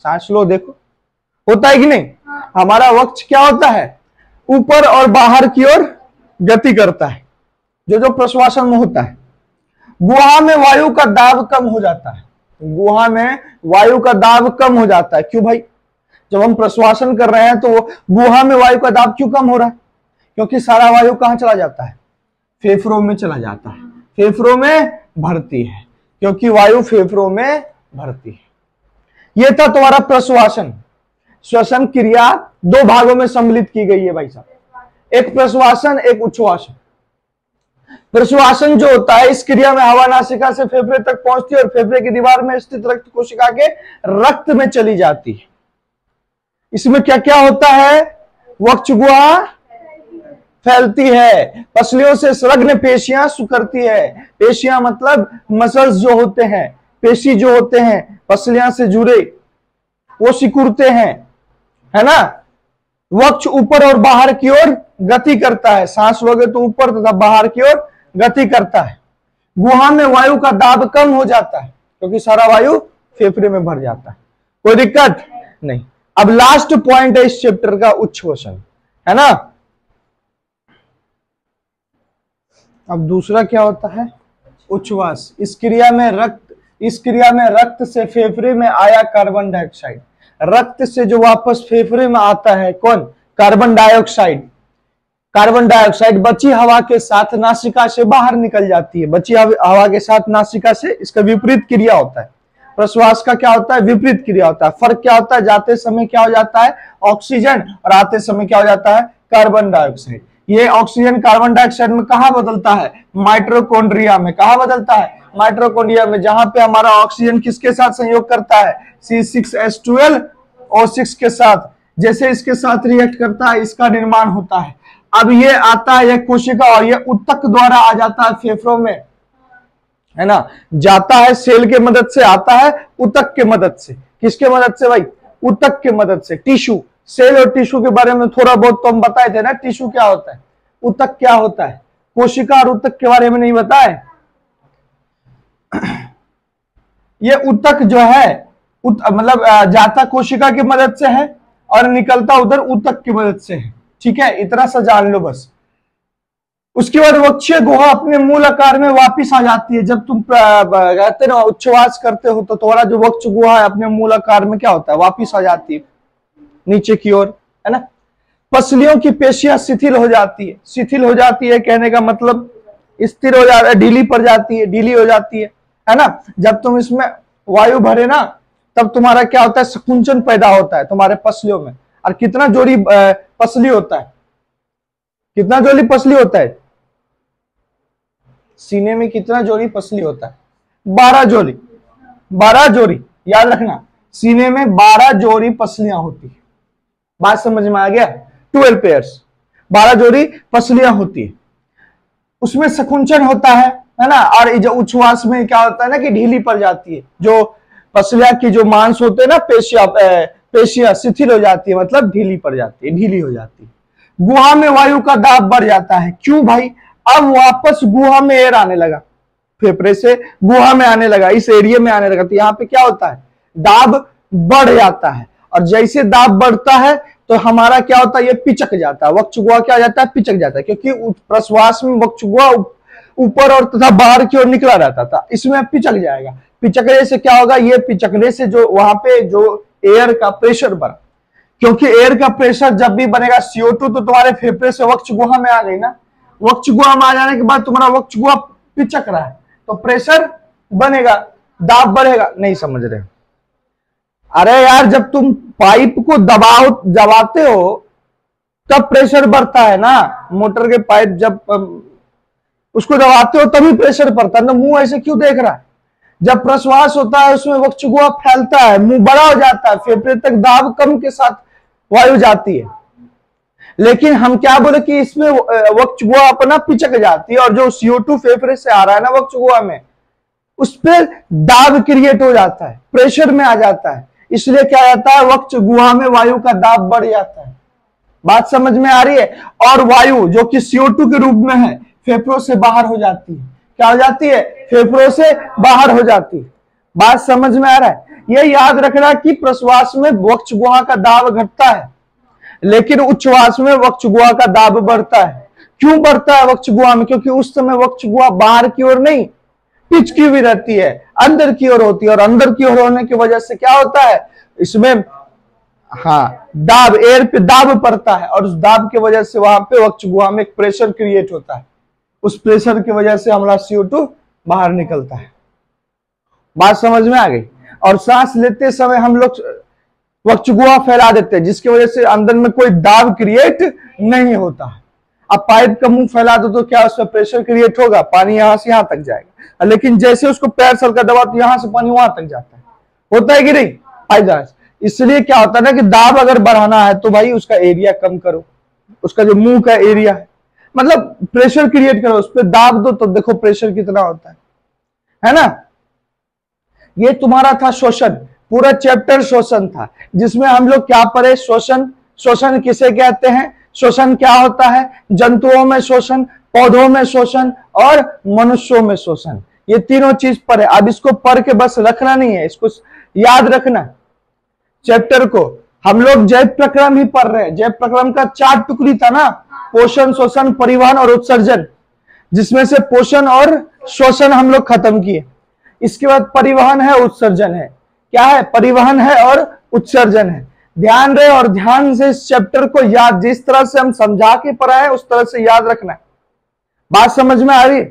सांस लो, देखो होता है कि नहीं? हमारा वक्ष क्या होता है? ऊपर और बाहर की ओर गति करता है, जो प्रश्वासन में होता है। गुहा में वायु का दाब कम हो जाता है। गुहा में वायु का दाब कम हो जाता है। क्यों भाई? जब हम प्रश्वासन कर रहे हैं तो गुहा में वायु का दाब क्यों कम हो रहा है? क्योंकि सारा वायु कहां चला जाता है? फेफड़ों में चला जाता है, फेफड़ों में भरती है, क्योंकि वायु फेफड़ों में भरती है। यह था तुम्हारा प्रश्वासन। श्वसन क्रिया दो भागों में सम्मिलित की गई है भाई साहब, एक प्रश्वासन, एक उच्छ्वासन। प्रश्वासन जो होता है, इस क्रिया में हवा नासिका से फेफड़े तक पहुंचती है और फेफड़े की दीवार में स्थित रक्त कोशिका के रक्त में चली जाती है। इसमें क्या क्या होता है? वक्षगुहा फैलती है, पसलियों से संलग्न पेशियां सुकड़ती है। पेशियां मतलब मसल्स जो होते हैं, पेशी जो होते हैं पसलियां से जुड़े, वो सिकुड़ते हैं, है ना। वक्ष ऊपर और बाहर की ओर गति करता है, सांस लोगे तो ऊपर तथा बाहर की ओर गति करता है। गुहा में वायु का दाब कम हो जाता है क्योंकि सारा वायु फेफड़े में भर जाता है। कोई दिक्कत नहीं। अब लास्ट पॉइंट है इस चैप्टर का, उच्छ्वसन, है ना। अब दूसरा क्या होता है? उच्छ्वास। इस क्रिया में रक्त से फेफड़े में आया कार्बन डाइऑक्साइड, रक्त से जो वापस फेफड़े में आता है कौन? Carbon dioxide. कार्बन डाइऑक्साइड बची हवा के साथ नासिका से बाहर निकल जाती है। बची हवा के साथ नासिका से, इसका विपरीत क्रिया होता है। प्रश्वास का क्या होता है? विपरीत क्रिया होता है। फर्क क्या होता है? जाते समय क्या हो जाता है? ऑक्सीजन, और आते समय क्या हो जाता है? Carbon dioxide. ये ऑक्सीजन कार्बन डाइऑक्साइड में कहां बदलता है? माइटोकॉन्ड्रिया में। कहां बदलता है? माइटोकॉन्ड्रिया में, जहां पे हमारा ऑक्सीजन किसके साथ संयोग करता है? C6H12O6 के साथ। जैसे इसके साथ रिएक्ट करता है, इसका निर्माण होता है। अब ये आता है एक कोशिका और ये ऊतक द्वारा आ जाता है फेफड़ों में, है ना। जाता है सेल के मदद से, आता है ऊतक के मदद से। किसके मदद से भाई? ऊतक के मदद से। टिश्यू, सेल और टिश्यू के बारे में थोड़ा बहुत तो हम बताए थे ना। टिश्यू क्या होता है, ऊतक क्या होता है, कोशिका और ऊतक के बारे में नहीं बताए। ये ऊतक जो है मतलब जाता कोशिका की मदद से है और निकलता उधर ऊतक की मदद से है। ठीक है, इतना सा जान लो बस। उसके बाद वक्षीय गुहा अपने मूल आकार में वापिस आ जाती है। जब तुम कहते ना उच्छ्वास करते हो तो तुम्हारा जो वक्ष गुहा है अपने मूल आकार में क्या होता है? वापिस आ जाती है नीचे की ओर, है ना। पसलियों की पेशियां शिथिल हो जाती है। शिथिल हो जाती है कहने का मतलब स्थिर हो जाती है, ढीली पड़ जाती है, ढीली हो जाती है ना। जब तुम इसमें वायु भरे ना तब तुम्हारा क्या होता है? संकुचन पैदा होता है तुम्हारे पसलियों में। और कितना जोड़ी पसली होता है? कितना जोड़ी पसली होता है? सीने में कितना जोड़ी पसली होता है? 12 जोड़ी। 12 जोड़ी याद रखना, सीने में 12 जोड़ी पसलियां होती है। बात समझ में आ गया? 12 पेयर्स, 12 जोड़ी पसलियां होती है। उसमें संकुचन होता है ना। और जो उच्छ्वास में क्या होता है ना कि ढीली पड़ जाती है। जो पसलियां की जो मांस होते हैं ना, पेशियां शिथिल हो जाती है, मतलब ढीली पड़ जाती है, ढीली हो जाती है। गुहा में वायु का दाब बढ़ जाता है। क्यों भाई? अब वापस गुहा में एयर आने लगा, फेफड़े से गुहा में आने लगा, इस एरिया में आने लगा। तो यहाँ पे क्या होता है? दाब बढ़ जाता है। और जैसे दाब बढ़ता है तो हमारा क्या होता है? ये पिचक जाता है। वक्ष गुहा क्या हो जाता है? पिचक जाता है, क्योंकि प्रश्वास में वक्ष गुहा ऊपर और तथा बाहर की ओर निकला रहता था, इसमें पिचक जाएगा। पिचकने से क्या होगा? ये पिचकने से जो वहां पे जो एयर का प्रेशर बढ़ा, क्योंकि एयर का प्रेशर जब भी बनेगा CO2 तो तुम्हारे फेफड़े से वक्ष गुहा में आ गई ना। वक्ष गुहा में आ जाने के बाद तुम्हारा वक्ष गुहा पिचक रहा है तो प्रेशर बनेगा, दाब बढ़ेगा। नहीं समझ रहे? अरे यार, जब तुम पाइप को दबाते हो तब प्रेशर बढ़ता है ना। मोटर के पाइप जब उसको दबाते हो तभी प्रेशर बढ़ता है ना। मुंह ऐसे क्यों देख रहा है? जब प्रश्वास होता है उसमें वक्ष गुहा फैलता है, मुंह बड़ा हो जाता है, फेफड़े तक दाब कम के साथ वायु जाती है। लेकिन हम क्या बोले कि इसमें वक्ष गुहा अपना पिचक जाती है और जो CO2 फेफड़े से आ रहा है ना वक्ष गुहा में, उस पर दाब क्रिएट हो जाता है, प्रेशर में आ जाता है। इसलिए क्या जाता है? वक्ष गुहा में वायु का दाब बढ़ जाता है। बात समझ में आ रही है? और वायु जो कि CO2 के रूप में है फेफड़ों से बाहर हो जाती है। क्या हो जाती है? फेफड़ों से बाहर हो जाती है। बात समझ में आ रहा है? यह याद रखना कि प्रश्वास में वक्ष गुहा का दाब घटता है, लेकिन उच्छ्वास में वक्ष गुहा का दाब बढ़ता है। क्यों बढ़ता है वक्ष गुहा में? क्योंकि उस समय वक्ष गुहा बाहर की ओर नहीं, पिच की हुई रहती है, अंदर की ओर होती है। और अंदर की ओर होने की वजह से क्या होता है? इसमें दाब, एयर पे दाब पड़ता है और उस दाब की वजह से वहां पे वक्ष गुहा में एक प्रेशर क्रिएट होता है। उस प्रेशर की वजह से हमारा CO2 बाहर निकलता है। बात समझ में आ गई? और सांस लेते समय हम लोग वक्ष गुहा फैला देते हैं, जिसकी वजह से अंदर में कोई दाब क्रिएट नहीं होता है। अब पाइप का मुंह फैला दो तो क्या उसमें प्रेशर क्रिएट होगा, पानी यहां से यहां तक जाएगा, लेकिन जैसे उसको पैर हल्का दबा तो यहां से पानी वहां तक जाता है, होता है कि नहीं भाई। इसलिए क्या होता है ना कि दाब अगर बढ़ाना है तो भाई उसका एरिया कम करो, उसका जो मुंह का एरिया है, मतलब प्रेशर क्रिएट करो, उस पर दाब दो तो देखो प्रेशर कितना होता है ना। ये तुम्हारा था शोषण, पूरा चैप्टर शोषण था, जिसमें हम लोग क्या पढ़े, शोषण, शोषण किसे कहते हैं, शोषण क्या होता है, जंतुओं में शोषण, पौधों में शोषण और मनुष्यों में शोषण, ये तीनों चीज पढ़े। अब इसको पढ़ के बस रखना नहीं है, इसको याद रखना। चैप्टर को हम लोग जैव प्रक्रम ही पढ़ रहे हैं, जैव प्रक्रम का 4 टुकड़ी था ना, पोषण, शोषण, परिवहन और उत्सर्जन, जिसमें से पोषण और शोषण हम लोग खत्म किए। इसके बाद परिवहन है, उत्सर्जन है, क्या है, परिवहन है और उत्सर्जन है। ध्यान रहे और ध्यान से इस चैप्टर को याद, जिस तरह से हम समझा के पढ़ाए उस तरह से याद रखना है। बात समझ में आ रही?